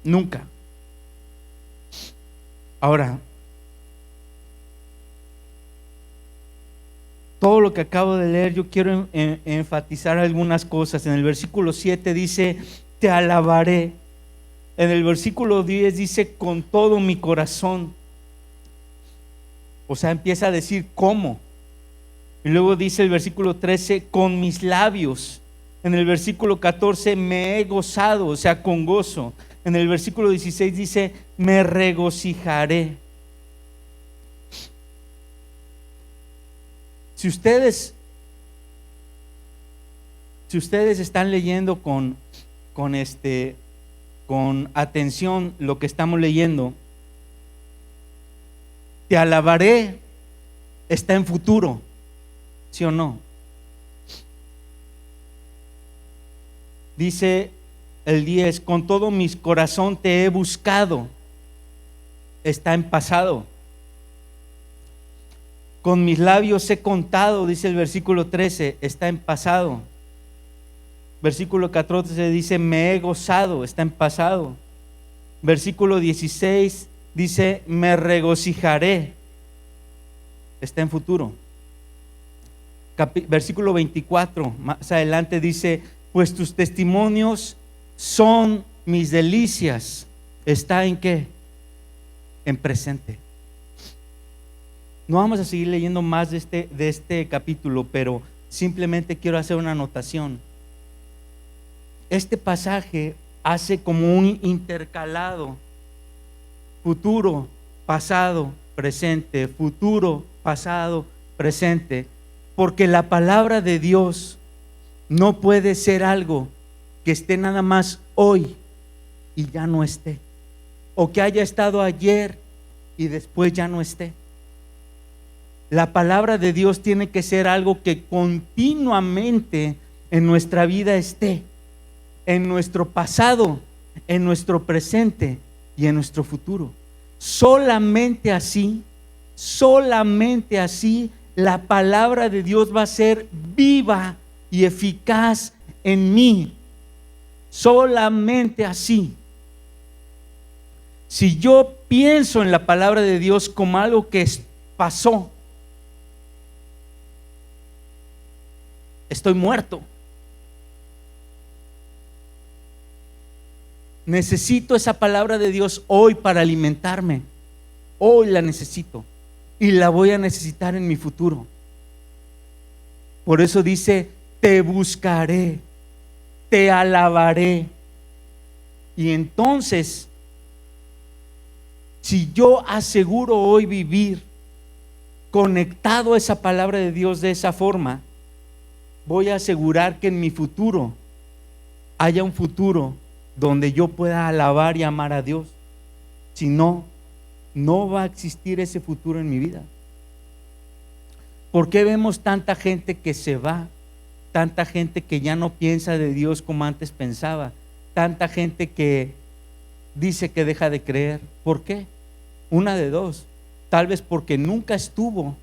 nunca. Ahora, todo lo que acabo de leer, yo quiero enfatizar algunas cosas. En el versículo 7 dice, te alabaré. En el versículo 10 dice, con todo mi corazón. O sea, empieza a decir cómo. Y luego dice el versículo 13, con mis labios. En el versículo 14, me he gozado, o sea, con gozo. En el versículo 16 dice, me regocijaré. Si ustedes están leyendo con atención lo que estamos leyendo, te alabaré está en futuro, ¿sí o no? Dice el 10, con todo mi corazón te he buscado, está en pasado. Con mis labios he contado, dice el versículo 13, está en pasado. Versículo 14 dice, me he gozado, está en pasado. Versículo 16 dice, me regocijaré, está en futuro. Versículo 24, más adelante dice, pues tus testimonios son mis delicias. ¿Está en qué? En presente. No vamos a seguir leyendo más de este capítulo, pero simplemente quiero hacer una anotación. Este pasaje hace como un intercalado: futuro, pasado, presente, futuro, pasado, presente, porque la palabra de Dios no puede ser algo que esté nada más hoy y ya no esté, o que haya estado ayer y después ya no esté. La palabra de Dios tiene que ser algo que continuamente en nuestra vida esté, en nuestro pasado, en nuestro presente y en nuestro futuro. Solamente así la palabra de Dios va a ser viva y eficaz en mí. Solamente así. Si yo pienso en la palabra de Dios como algo que pasó, estoy muerto. Necesito esa palabra de Dios hoy para alimentarme. Hoy la necesito y la voy a necesitar en mi futuro. Por eso dice, te buscaré, te alabaré. Y entonces, si yo aseguro hoy vivir conectado a esa palabra de Dios de esa forma, voy a asegurar que en mi futuro haya un futuro donde yo pueda alabar y amar a Dios. Si no, no va a existir ese futuro en mi vida. ¿Por qué vemos tanta gente que se va? Tanta gente que ya no piensa de Dios como antes pensaba. Tanta gente que dice que deja de creer. ¿Por qué? Una de dos. Tal vez porque nunca estuvo,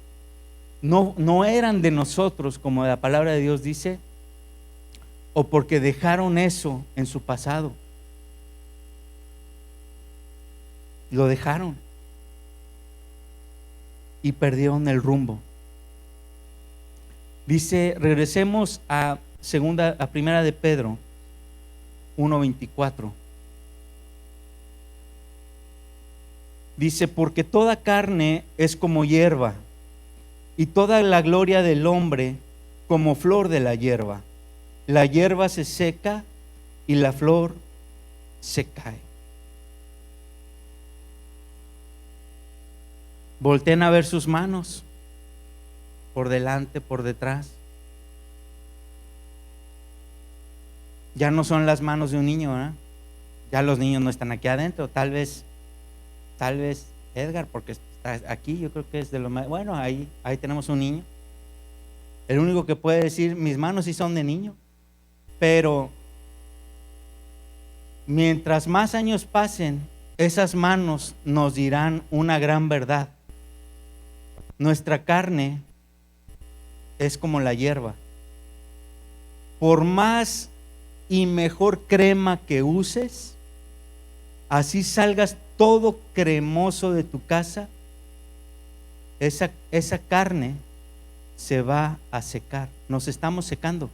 no eran de nosotros, como la palabra de Dios dice, o porque dejaron eso en su pasado. Lo dejaron y perdieron el rumbo. Dice, regresemos a primera de Pedro 1:24. Dice, porque toda carne es como hierba, y toda la gloria del hombre como flor de la hierba. La hierba se seca y la flor se cae. Volteen a ver sus manos, por delante, por detrás. Ya no son las manos de un niño, ¿verdad? Ya los niños no están aquí adentro. Tal vez Edgar, porque está aquí, yo creo que es de lo más. Bueno, ahí tenemos un niño. El único que puede decir, mis manos sí son de niño. Pero mientras más años pasen, esas manos nos dirán una gran verdad. Nuestra carne es como la hierba. Por más y mejor crema que uses, así salgas todo cremoso de tu casa, esa carne se va a secar. Nos estamos secando.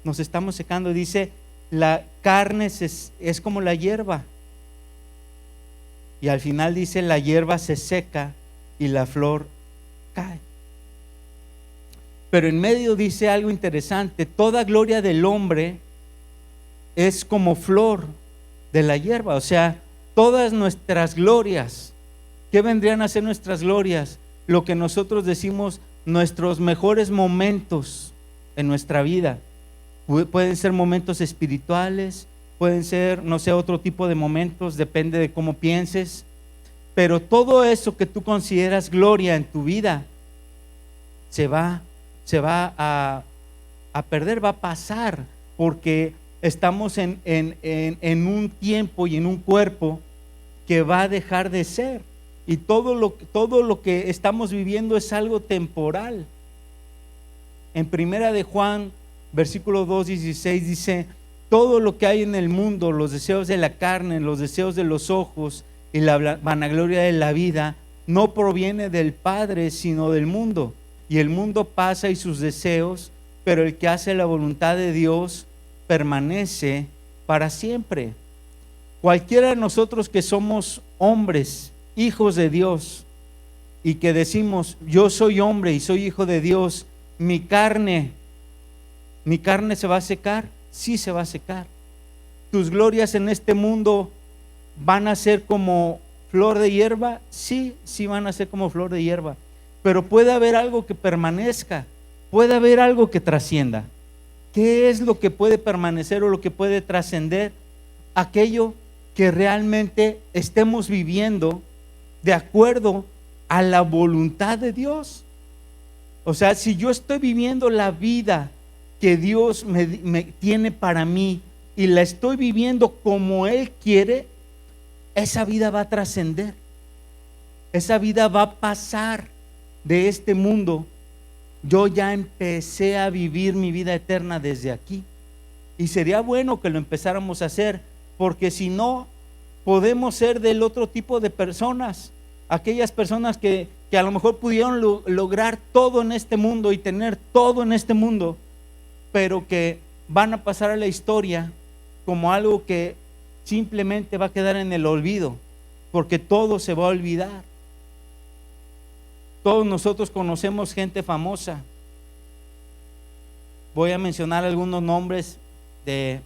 Nos estamos secando. Dice, la carne es como la hierba. Y al final dice, la hierba se seca y la flor cae. Pero en medio dice algo interesante: toda gloria del hombre es como flor de la hierba. O sea, todas nuestras glorias, ¿qué vendrían a ser nuestras glorias? Lo que nosotros decimos, nuestros mejores momentos en nuestra vida. Pueden ser momentos espirituales, pueden ser, no sé, otro tipo de momentos, depende de cómo pienses. Pero todo eso que tú consideras gloria en tu vida se va a perder, va a pasar, porque estamos en un tiempo y en un cuerpo que va a dejar de ser. Y todo lo que estamos viviendo es algo temporal. En Primera de Juan, versículo 2:16 dice: todo lo que hay en el mundo, los deseos de la carne, los deseos de los ojos y la vanagloria de la vida, no proviene del Padre, sino del mundo. Y el mundo pasa y sus deseos, pero el que hace la voluntad de Dios permanece para siempre. Cualquiera de nosotros que somos hombres, hijos de Dios, y que decimos, yo soy hombre y soy hijo de Dios, mi carne se va a secar. Sí, se va a secar. Tus glorias en este mundo van a ser como flor de hierba. Sí van a ser como flor de hierba. Pero puede haber algo que permanezca, puede haber algo que trascienda. ¿Qué es lo que puede permanecer o lo que puede trascender? Aquello que realmente estemos viviendo de acuerdo a la voluntad de Dios. O sea, si yo estoy viviendo la vida que Dios me tiene para mí y la estoy viviendo como Él quiere, esa vida va a trascender. Esa vida va a pasar de este mundo. Yo ya empecé a vivir mi vida eterna desde aquí. Y sería bueno que lo empezáramos a hacer, porque si no, podemos ser del otro tipo de personas. Aquellas personas que a lo mejor pudieron lograr todo en este mundo y tener todo en este mundo, pero que van a pasar a la historia como algo que simplemente va a quedar en el olvido, porque todo se va a olvidar. Todos nosotros conocemos gente famosa. Voy a mencionar algunos nombres de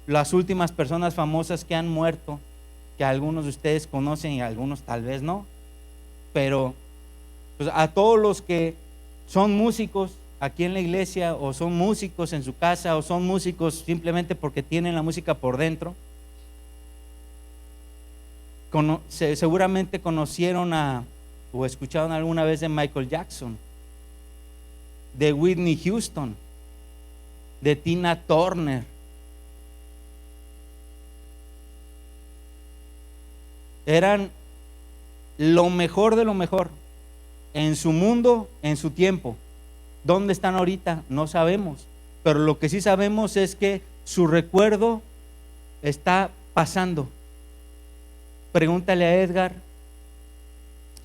las últimas personas famosas que han muerto, que algunos de ustedes conocen y algunos tal vez no. Pero pues, a todos los que son músicos aquí en la iglesia, o son músicos en su casa, o son músicos simplemente porque tienen la música por dentro, seguramente conocieron o escucharon alguna vez de Michael Jackson, de Whitney Houston, de Tina Turner. Eran lo mejor de lo mejor en su mundo, en su tiempo. ¿Dónde están ahorita? No sabemos, pero lo que sí sabemos es que su recuerdo está pasando. Pregúntale a Edgar,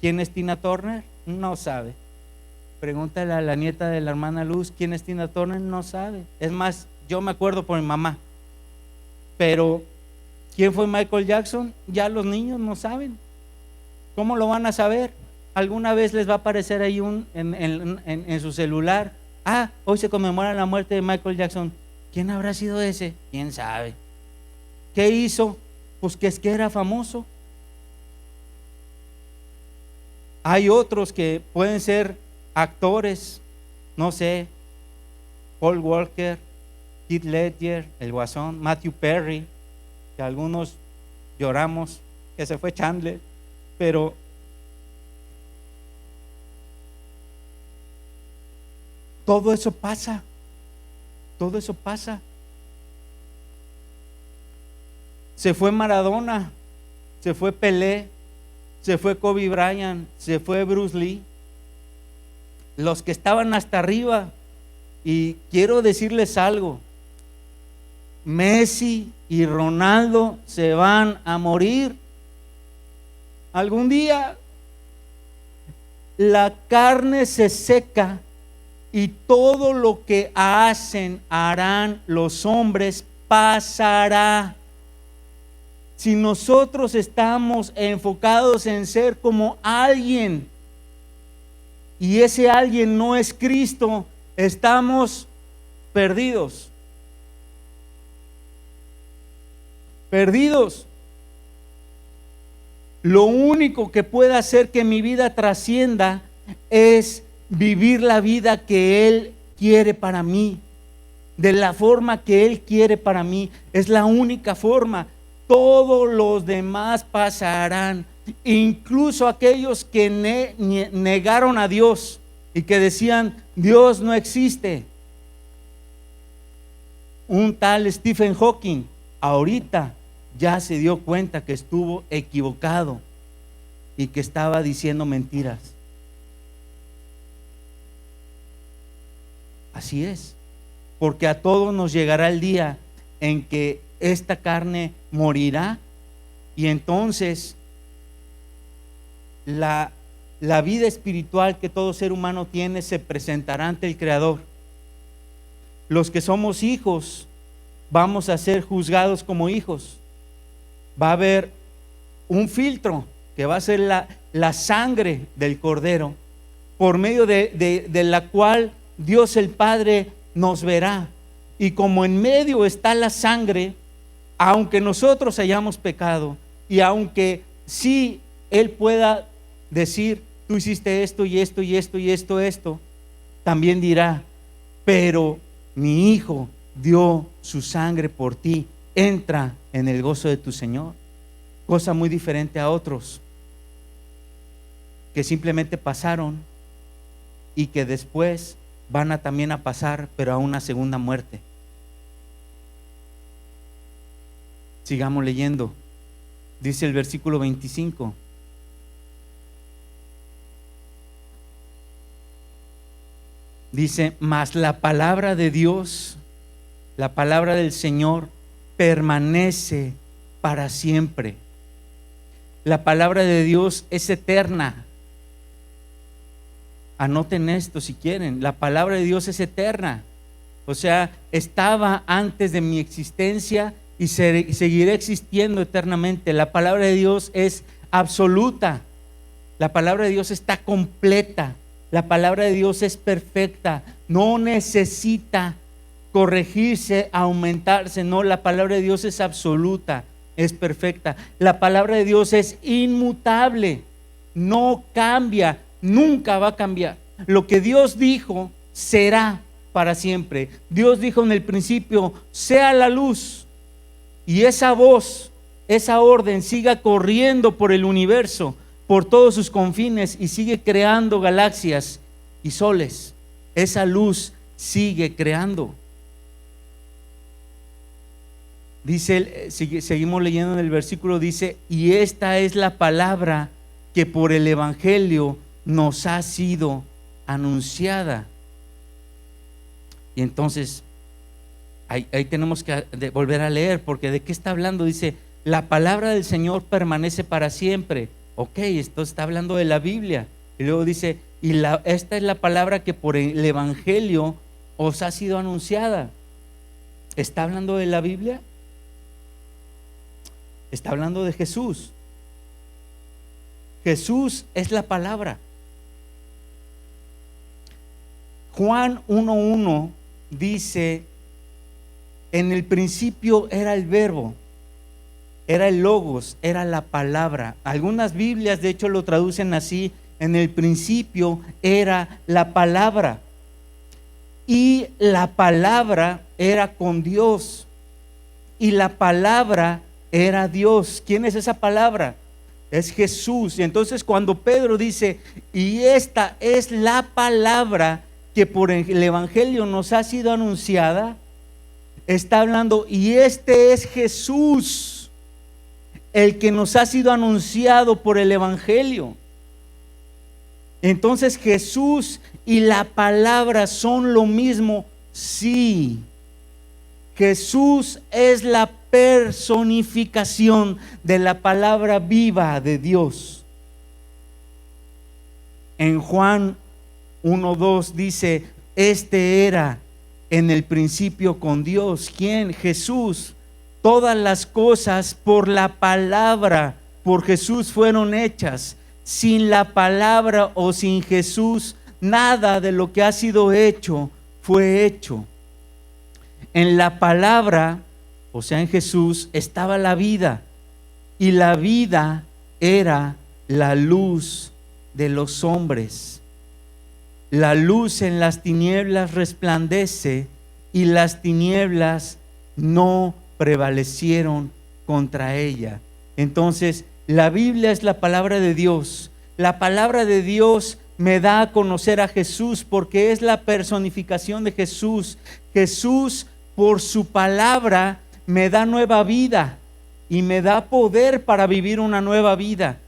¿quién es Tina Turner? No sabe. Pregúntale a la nieta de la hermana Luz, ¿quién es Tina Turner? No sabe. Es más, yo me acuerdo por mi mamá. Pero ¿quién fue Michael Jackson? Ya los niños no saben. ¿Cómo lo van a saber? Alguna vez les va a aparecer ahí en su celular: hoy se conmemora la muerte de Michael Jackson. ¿Quién habrá sido ese? ¿Quién sabe? ¿Qué hizo? Pues que es que era famoso. Hay otros que pueden ser actores, no sé, Paul Walker, Heath Ledger, el Guasón, Matthew Perry, que algunos lloramos que se fue Chandler, pero todo eso pasa. Todo eso pasa. Se fue Maradona, se fue Pelé, se fue Kobe Bryant, se fue Bruce Lee, los que estaban hasta arriba. Y quiero decirles algo: Messi y Ronaldo se van a morir algún día. la carne se seca y todo lo que harán los hombres pasará. Si nosotros estamos enfocados en ser como alguien y ese alguien no es Cristo, estamos perdidos. Perdidos. Lo único que puede hacer que mi vida trascienda es vivir la vida que Él quiere para mí, de la forma que Él quiere para mí. Es la única forma. Todos los demás pasarán, incluso aquellos que negaron a Dios y que decían Dios no existe. Un tal Stephen Hawking ahorita ya se dio cuenta que estuvo equivocado y que estaba diciendo mentiras. Así es, porque a todos nos llegará el día en que esta carne morirá y entonces la vida espiritual que todo ser humano tiene se presentará ante el Creador. Los que somos hijos vamos a ser juzgados como hijos. Va a haber un filtro que va a ser la sangre del Cordero, por medio de la cual Dios el Padre nos verá. Y como en medio está la sangre, aunque nosotros hayamos pecado y aunque sí Él pueda decir tú hiciste esto y esto y esto y esto, también dirá, pero mi hijo dio su sangre por ti, entra en el gozo de tu Señor. Cosa muy diferente a otros que simplemente pasaron y que después van a también a pasar, pero a una segunda muerte. Sigamos leyendo. Dice el versículo 25. Dice, mas la palabra de Dios, la palabra del Señor permanece para siempre. La palabra de Dios es eterna. Anoten esto si quieren. La palabra de Dios es eterna. O sea, estaba antes de mi existencia y seguirá existiendo eternamente. La palabra de Dios es absoluta. La palabra de Dios está completa. La palabra de Dios es perfecta. No necesita corregirse, aumentarse. No, la palabra de Dios es absoluta, es perfecta. La palabra de Dios es inmutable. No cambia, nunca va a cambiar. Lo que Dios dijo será para siempre. Dios dijo en el principio, sea la luz. Y esa voz, esa orden siga corriendo por el universo, por todos sus confines y sigue creando galaxias y soles. Esa luz sigue creando. Dice, seguimos leyendo en el versículo, dice, y esta es la palabra que por el Evangelio nos ha sido anunciada. Y entonces ahí tenemos que volver a leer, porque ¿de qué está hablando? Dice, la palabra del Señor permanece para siempre. Ok, esto está hablando de la Biblia. Y luego dice, esta es la palabra que por el Evangelio os ha sido anunciada. ¿Está hablando de la Biblia? Está hablando de Jesús. Jesús es la palabra. Juan 1:1 dice, en el principio era el verbo, era el logos, era la palabra. Algunas Biblias de hecho lo traducen así, en el principio era la palabra. Y la palabra era con Dios. Y la palabra era Dios. ¿Quién es esa palabra? Es Jesús. Y entonces cuando Pedro dice, y esta es la palabra que por el Evangelio nos ha sido anunciada, está hablando, y este es Jesús, el que nos ha sido anunciado por el Evangelio. Entonces Jesús y la palabra son lo mismo. Sí, Jesús es la personificación de la palabra viva de Dios. En Juan 1:2 dice, este era en el principio con Dios. ¿Quién? Jesús. Todas las cosas por la palabra, por Jesús fueron hechas. Sin la palabra o sin Jesús, nada de lo que ha sido hecho fue hecho. En la palabra, o sea en Jesús, estaba la vida, y la vida era la luz de los hombres. La luz en las tinieblas resplandece, y las tinieblas no prevalecieron contra ella. Entonces, la Biblia es la palabra de Dios. La palabra de Dios me da a conocer a Jesús porque es la personificación de Jesús. Jesús, por su palabra, me da nueva vida y me da poder para vivir una nueva vida.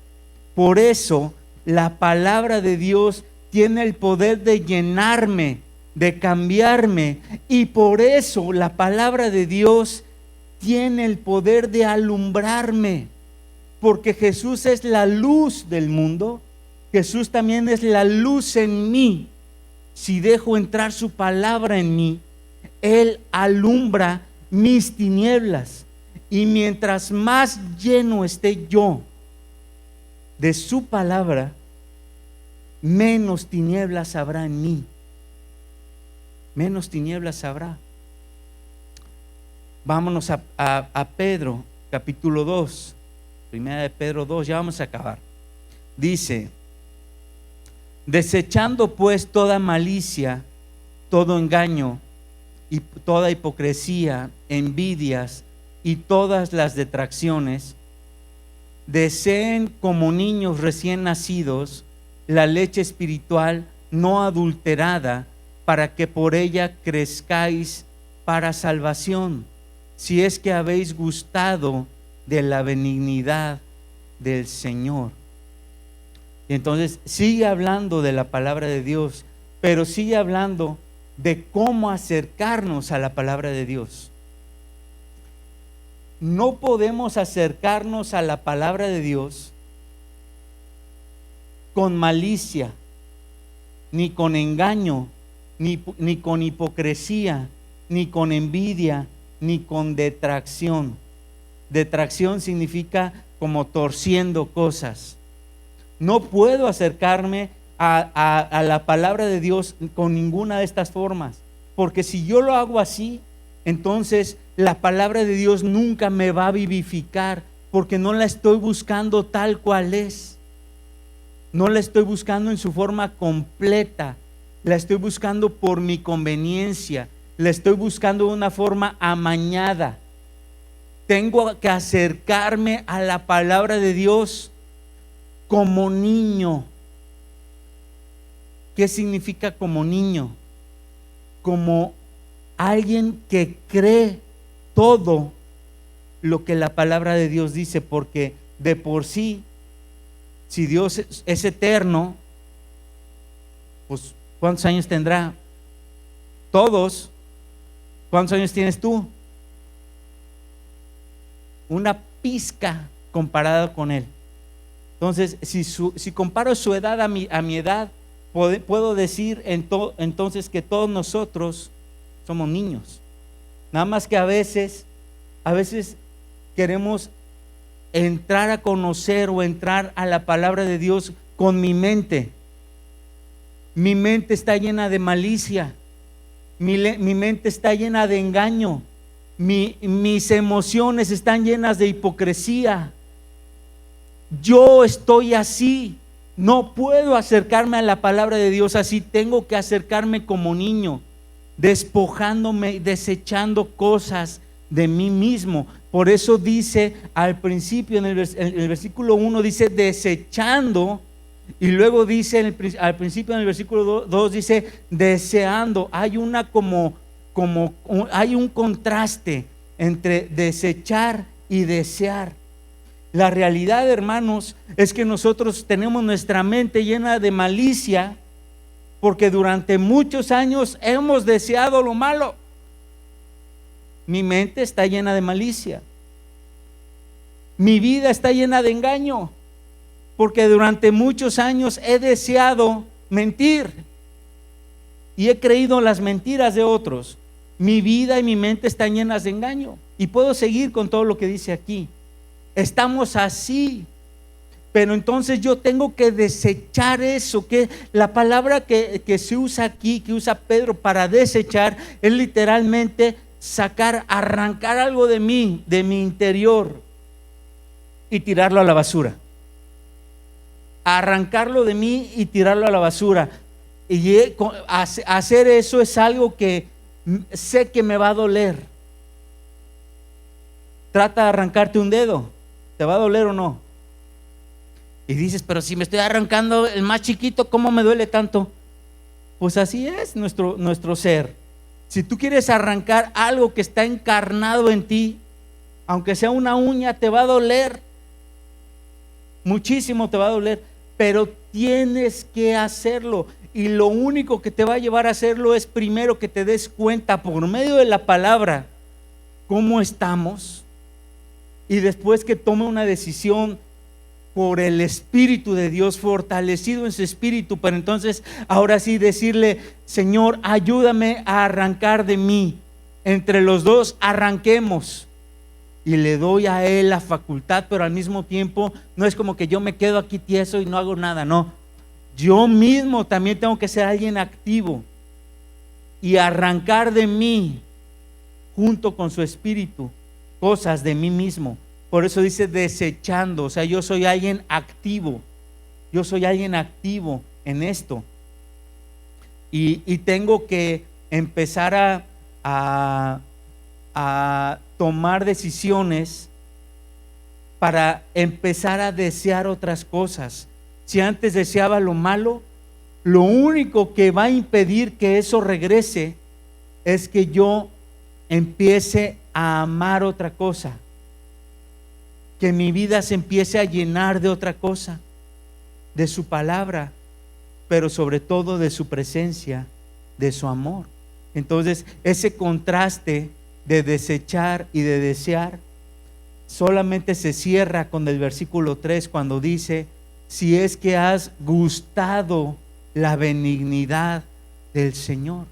Por eso, la palabra de Dios tiene el poder de llenarme, de cambiarme, y por eso la palabra de Dios tiene el poder de alumbrarme, porque Jesús es la luz del mundo. Jesús también es la luz en mí. Si dejo entrar su palabra en mí, Él alumbra mis tinieblas, y mientras más lleno esté yo de su palabra, menos tinieblas habrá en mí. Menos tinieblas habrá. Vámonos a Pedro, capítulo 2. Primera de Pedro 2, ya vamos a acabar. Dice, desechando pues toda malicia, todo engaño y toda hipocresía, envidias y todas las detracciones, deseen como niños recién nacidos la leche espiritual no adulterada, para que por ella crezcáis para salvación, si es que habéis gustado de la benignidad del Señor. Y entonces sigue hablando de la palabra de Dios, pero sigue hablando de cómo acercarnos a la palabra de Dios. No podemos acercarnos a la palabra de Dios con malicia, ni con engaño, ni con hipocresía, ni con envidia, ni con detracción. Detracción significa como torciendo cosas. No puedo acercarme a la palabra de Dios con ninguna de estas formas, porque si yo lo hago así, entonces la palabra de Dios nunca me va a vivificar, porque no la estoy buscando tal cual es. No la estoy buscando en su forma completa, la estoy buscando por mi conveniencia, la estoy buscando de una forma amañada. Tengo que acercarme a la palabra de Dios como niño. ¿Qué significa como niño? Como alguien que cree todo lo que la palabra de Dios dice, porque de por sí, si Dios es eterno, pues ¿cuántos años tendrá? Todos. ¿Cuántos años tienes tú? Una pizca comparada con Él. Entonces, si comparo su edad a mi edad, puedo decir entonces que todos nosotros somos niños. Nada más que a veces queremos entrar a conocer o entrar a la palabra de Dios con mi mente. Mi mente está llena de malicia. Mi mente está llena de engaño. Mis emociones están llenas de hipocresía. Yo estoy así. No puedo acercarme a la palabra de Dios así. Tengo que acercarme como niño, despojándome, desechando cosas de mí mismo. Por eso dice al principio, en el versículo 1 dice desechando, y luego dice al principio en el versículo 2 dice deseando. Hay hay un contraste entre desechar y desear. La realidad, hermanos, es que nosotros tenemos nuestra mente llena de malicia porque durante muchos años hemos deseado lo malo. Mi mente está llena de malicia. Mi vida está llena de engaño. porque durante muchos años he deseado mentir y he creído las mentiras de otros. Mi vida y mi mente están llenas de engaño. Y puedo seguir con todo lo que dice aquí. Estamos así. Pero entonces yo tengo que desechar eso, que la palabra que se usa aquí, que usa Pedro para desechar, es literalmente sacar, arrancar algo de mí, de mi interior, y tirarlo a la basura. Arrancarlo de mí y tirarlo a la basura. Y hacer eso es algo que sé que me va a doler. Trata de arrancarte un dedo, ¿te va a doler o no? Y dices, pero si me estoy arrancando el más chiquito, ¿cómo me duele tanto? Pues así es nuestro ser. Si tú quieres arrancar algo que está encarnado en ti, aunque sea una uña, te va a doler. Muchísimo te va a doler, pero tienes que hacerlo. Y lo único que te va a llevar a hacerlo es primero que te des cuenta por medio de la palabra cómo estamos, y después que tome una decisión por el Espíritu de Dios, fortalecido en su espíritu, para entonces ahora sí decirle: Señor, ayúdame a arrancar de mí. Entre los dos arranquemos, y le doy a Él la facultad, pero al mismo tiempo no es como que yo me quedo aquí tieso y no hago nada, no. Yo mismo también tengo que ser alguien activo y arrancar de mí, junto con su espíritu, cosas de mí mismo. Por eso dice desechando, o sea, yo soy alguien activo. Yo soy alguien activo en esto. Y tengo que empezar a tomar decisiones para empezar a desear otras cosas. Si antes deseaba lo malo, lo único que va a impedir que eso regrese es que yo empiece a amar otra cosa, que mi vida se empiece a llenar de otra cosa, de su palabra, pero sobre todo de su presencia, de su amor. Entonces ese contraste de desechar y de desear solamente se cierra con el versículo 3, cuando dice: si es que has gustado la benignidad del Señor.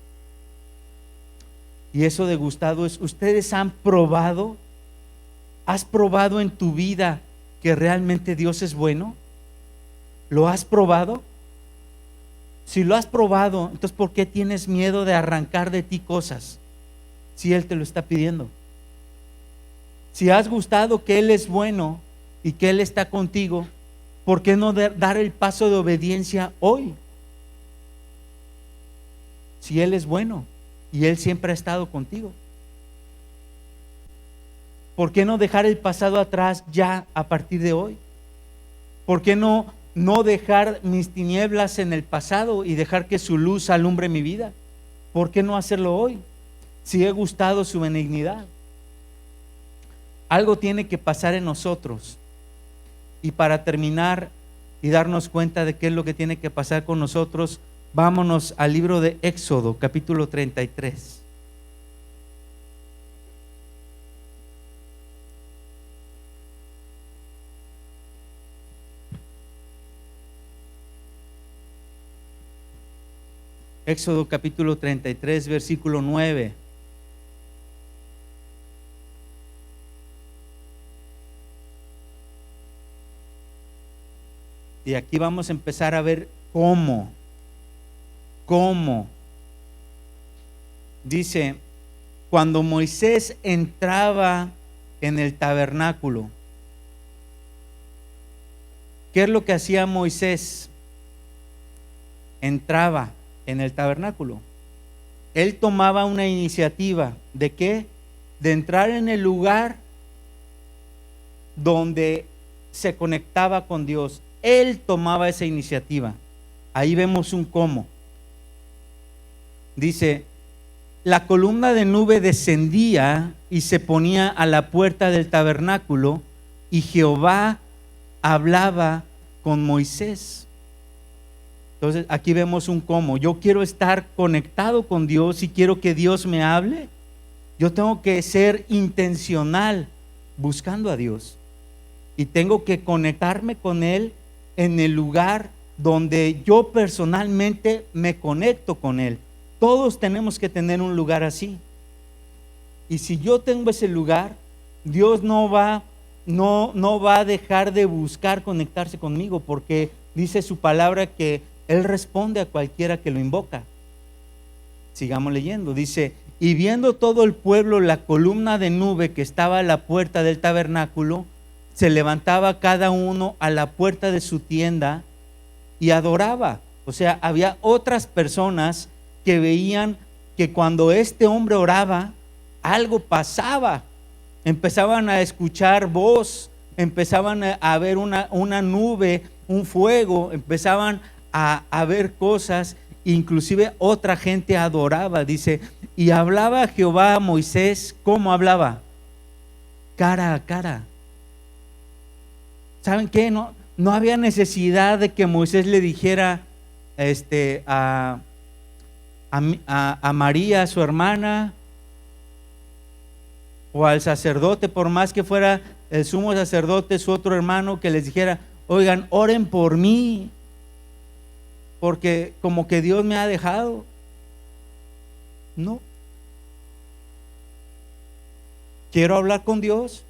Y eso de gustado es, ustedes han probado, ¿has probado en tu vida que realmente Dios es bueno? ¿Lo has probado? Si lo has probado, entonces ¿por qué tienes miedo de arrancar de ti cosas si Él te lo está pidiendo? Si has gustado que Él es bueno y que Él está contigo, ¿por qué no dar el paso de obediencia hoy? Si Él es bueno y Él siempre ha estado contigo, ¿por qué no dejar el pasado atrás ya a partir de hoy? ¿Por qué no dejar mis tinieblas en el pasado y dejar que su luz alumbre mi vida? ¿Por qué no hacerlo hoy? Si he gustado su benignidad. Algo tiene que pasar en nosotros. Y para terminar y darnos cuenta de qué es lo que tiene que pasar con nosotros, vámonos al libro de Éxodo, capítulo 33. Éxodo capítulo 33, versículo 9. Y aquí vamos a empezar a ver cómo. Dice: cuando Moisés entraba en el tabernáculo, ¿qué es lo que hacía Moisés? Entraba en el tabernáculo. Él tomaba una iniciativa. ¿De qué? De entrar en el lugar donde se conectaba con Dios. Él tomaba esa iniciativa. Ahí vemos un cómo. Dice: la columna de nube descendía y se ponía a la puerta del tabernáculo, y Jehová hablaba con Moisés. Entonces aquí vemos un cómo. Yo quiero estar conectado con Dios y quiero que Dios me hable. Yo tengo que ser intencional buscando a Dios, y tengo que conectarme con Él en el lugar donde yo personalmente me conecto con Él. Todos tenemos que tener un lugar así. Y si yo tengo ese lugar, Dios no va a dejar de buscar conectarse conmigo, porque dice su palabra que Él responde a cualquiera que lo invoca. Sigamos leyendo. Dice: y viendo todo el pueblo la columna de nube que estaba a la puerta del tabernáculo, se levantaba cada uno a la puerta de su tienda y adoraba. O sea, había otras personas que veían que cuando este hombre oraba, algo pasaba. Empezaban a escuchar voz, empezaban a ver una nube, un fuego, empezaban a ver cosas. Inclusive otra gente adoraba. Dice: y hablaba Jehová a Moisés. ¿Cómo hablaba? Cara a cara. ¿Saben qué? No había necesidad de que Moisés le dijera a María, su hermana, o al sacerdote, por más que fuera el sumo sacerdote, su otro hermano, que les dijera: oigan, oren por mí, porque como que Dios me ha dejado. No. Quiero hablar con Dios,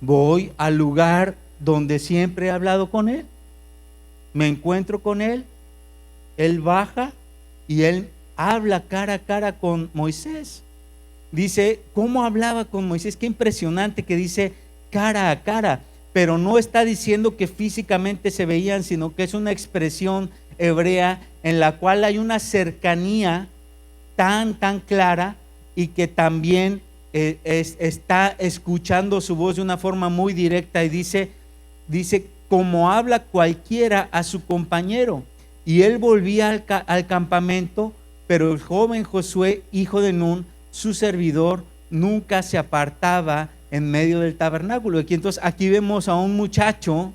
voy al lugar donde siempre he hablado con Él, me encuentro con Él, Él baja y Él habla cara a cara con Moisés. Dice, ¿cómo hablaba con Moisés? Qué impresionante que dice cara a cara, pero no está diciendo que físicamente se veían, sino que es una expresión hebrea en la cual hay una cercanía tan clara, y que también está escuchando su voz de una forma muy directa, y dice como habla cualquiera a su compañero. Y él volvía al campamento, pero el joven Josué, hijo de Nun, su servidor, nunca se apartaba en medio del tabernáculo. Y entonces aquí vemos a un muchacho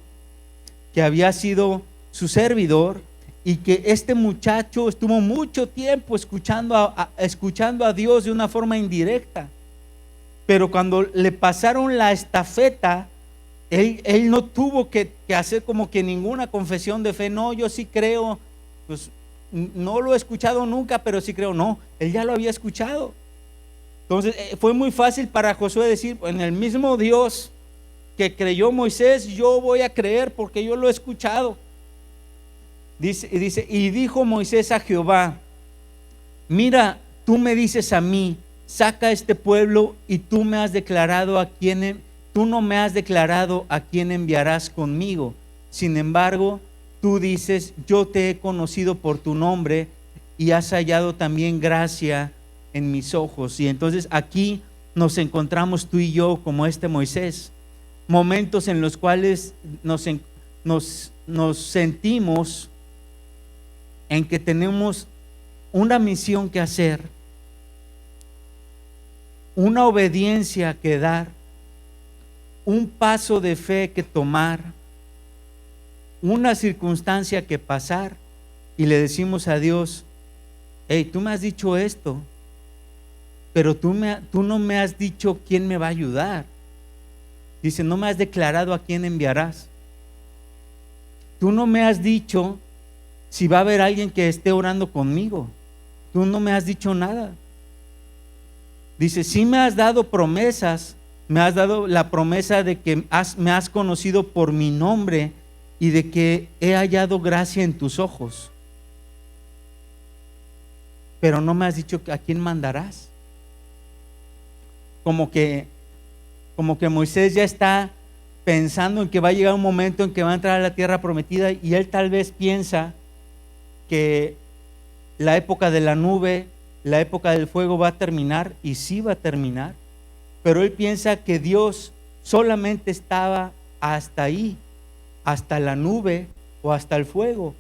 que había sido su servidor, y que este muchacho estuvo mucho tiempo escuchando a Dios de una forma indirecta, pero cuando le pasaron la estafeta, él no tuvo que hacer como que ninguna confesión de fe. No, yo sí creo, pues no lo he escuchado nunca, pero sí creo. No, él ya lo había escuchado. Entonces fue muy fácil para Josué decir: en el mismo Dios que creyó Moisés, yo voy a creer porque yo lo he escuchado. Dice, y dijo Moisés a Jehová: mira, tú me dices a mí, saca a este pueblo, y tú no me has declarado a quién enviarás conmigo. Sin embargo, tú dices: yo te he conocido por tu nombre, y has hallado también gracia en mis ojos. Y entonces aquí nos encontramos tú y yo como este Moisés, momentos en los cuales nos sentimos en que tenemos una misión que hacer, una obediencia que dar, un paso de fe que tomar, una circunstancia que pasar, y le decimos a Dios: hey, tú me has dicho esto, pero tú no me has dicho quién me va a ayudar. Dice: no me has declarado a quién enviarás. Tú no me has dicho si va a haber alguien que esté orando conmigo. Tú no me has dicho nada. Dice: sí me has dado promesas, me has dado la promesa de que me has conocido por mi nombre, y de que he hallado gracia en tus ojos, pero no me has dicho a quién mandarás. Como que Moisés ya está pensando en que va a llegar un momento en que va a entrar a la tierra prometida, y él tal vez piensa que la época de la nube, la época del fuego va a terminar, y sí va a terminar, pero él piensa que Dios solamente estaba hasta ahí, hasta la nube o hasta el fuego,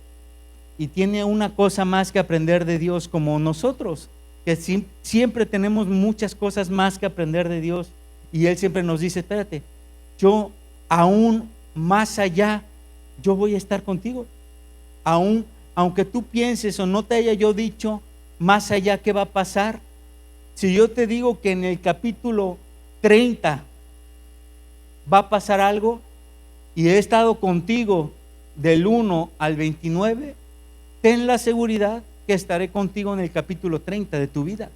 y tiene una cosa más que aprender de Dios, como nosotros, que siempre tenemos muchas cosas más que aprender de Dios, y Él siempre nos dice: espérate, yo aún más allá, yo voy a estar contigo, aunque tú pienses o no te haya yo dicho más allá qué va a pasar. Si yo te digo que en el capítulo 30 va a pasar algo, y he estado contigo del 1 al 29, ten la seguridad que estaré contigo en el capítulo 30 de tu vida,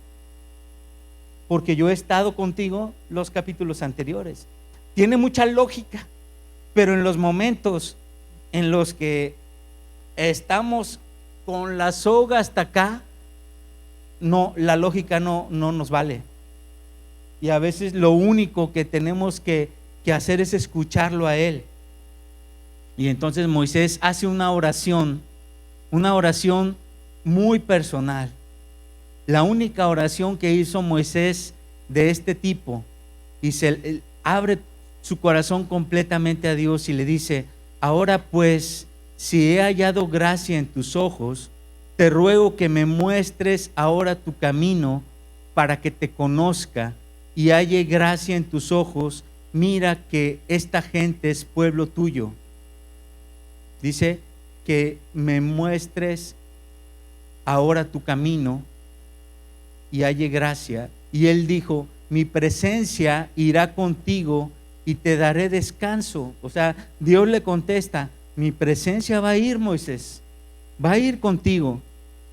porque yo he estado contigo los capítulos anteriores. Tiene mucha lógica, pero en los momentos en los que estamos con la soga hasta acá, no, la lógica no nos vale. Y a veces lo único que tenemos que hacer es escucharlo a Él. Y entonces Moisés hace una oración muy personal. La única oración que hizo Moisés de este tipo, y él abre su corazón completamente a Dios y le dice: ahora pues, si he hallado gracia en tus ojos, te ruego que me muestres ahora tu camino para que te conozca y halle gracia en tus ojos. Mira que esta gente es pueblo tuyo. Dice que me muestres ahora tu camino y halle gracia. Y él dijo: mi presencia irá contigo y te daré descanso. O sea, Dios le contesta: mi presencia va a ir, Moisés, va a ir contigo.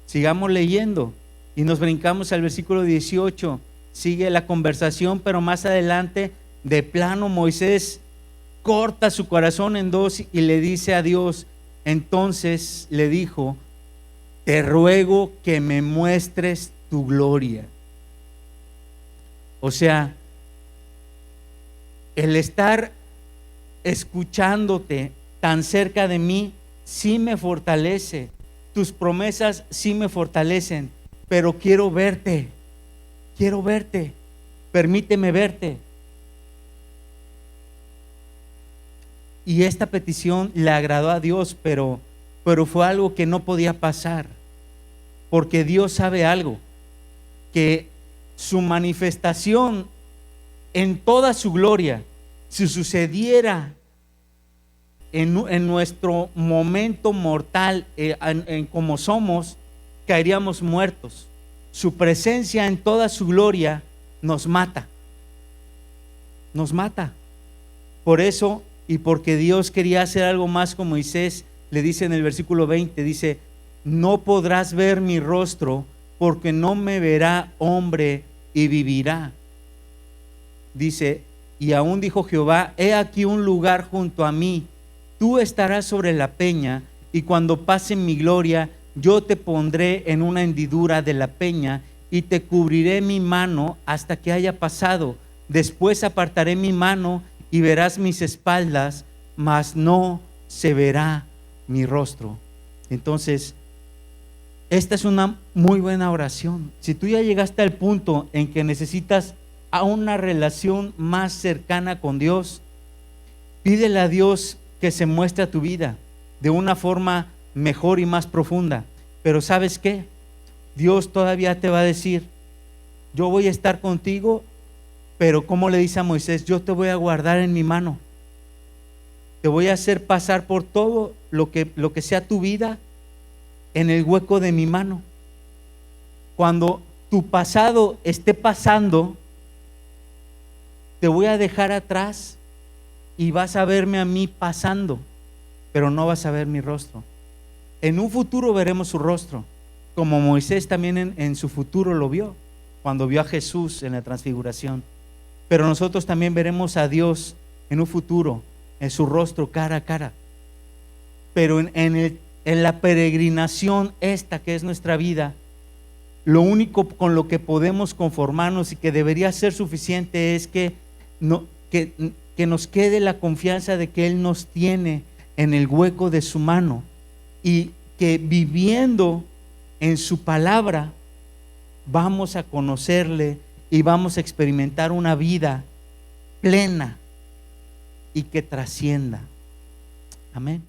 Sigamos leyendo y nos brincamos al versículo 18. Sigue la conversación, pero más adelante, de plano, Moisés corta su corazón en dos y le dice a Dios. Entonces le dijo: te ruego que me muestres tu gloria. O sea, el estar escuchándote tan cerca de mí sí me fortalece. Tus promesas sí me fortalecen, pero quiero verte, permíteme verte. Y esta petición le agradó a Dios, pero fue algo que no podía pasar, porque Dios sabe algo, que su manifestación en toda su gloria, si sucediera en nuestro momento mortal, en como somos, caeríamos muertos. Su presencia en toda su gloria nos mata. Por eso, y porque Dios quería hacer algo más con Moisés, le dice en el versículo 20, dice: no podrás ver mi rostro, porque no me verá hombre y vivirá. Dice: y aún dijo Jehová: he aquí un lugar junto a mí, tú estarás sobre la peña, y cuando pase mi gloria, yo te pondré en una hendidura de la peña, y te cubriré mi mano hasta que haya pasado. Después apartaré mi mano, y verás mis espaldas, mas no se verá mi rostro. Entonces, esta es una muy buena oración. Si tú ya llegaste al punto en que necesitas a una relación más cercana con Dios, pídele a Dios que se muestre a tu vida de una forma mejor y más profunda. Pero ¿sabes qué? Dios todavía te va a decir: yo voy a estar contigo, pero como le dice a Moisés, yo te voy a guardar en mi mano. Te voy a hacer pasar por todo lo que sea tu vida en el hueco de mi mano. Cuando tu pasado esté pasando, te voy a dejar atrás y vas a verme a mí pasando, pero no vas a ver mi rostro. En un futuro veremos su rostro, como Moisés también en su futuro lo vio, cuando vio a Jesús en la transfiguración. Pero nosotros también veremos a Dios en un futuro, en su rostro cara a cara. Pero en la peregrinación esta que es nuestra vida, lo único con lo que podemos conformarnos y que debería ser suficiente es que nos quede la confianza de que Él nos tiene en el hueco de su mano, y que viviendo en su palabra vamos a conocerle y vamos a experimentar una vida plena y que trascienda. Amén.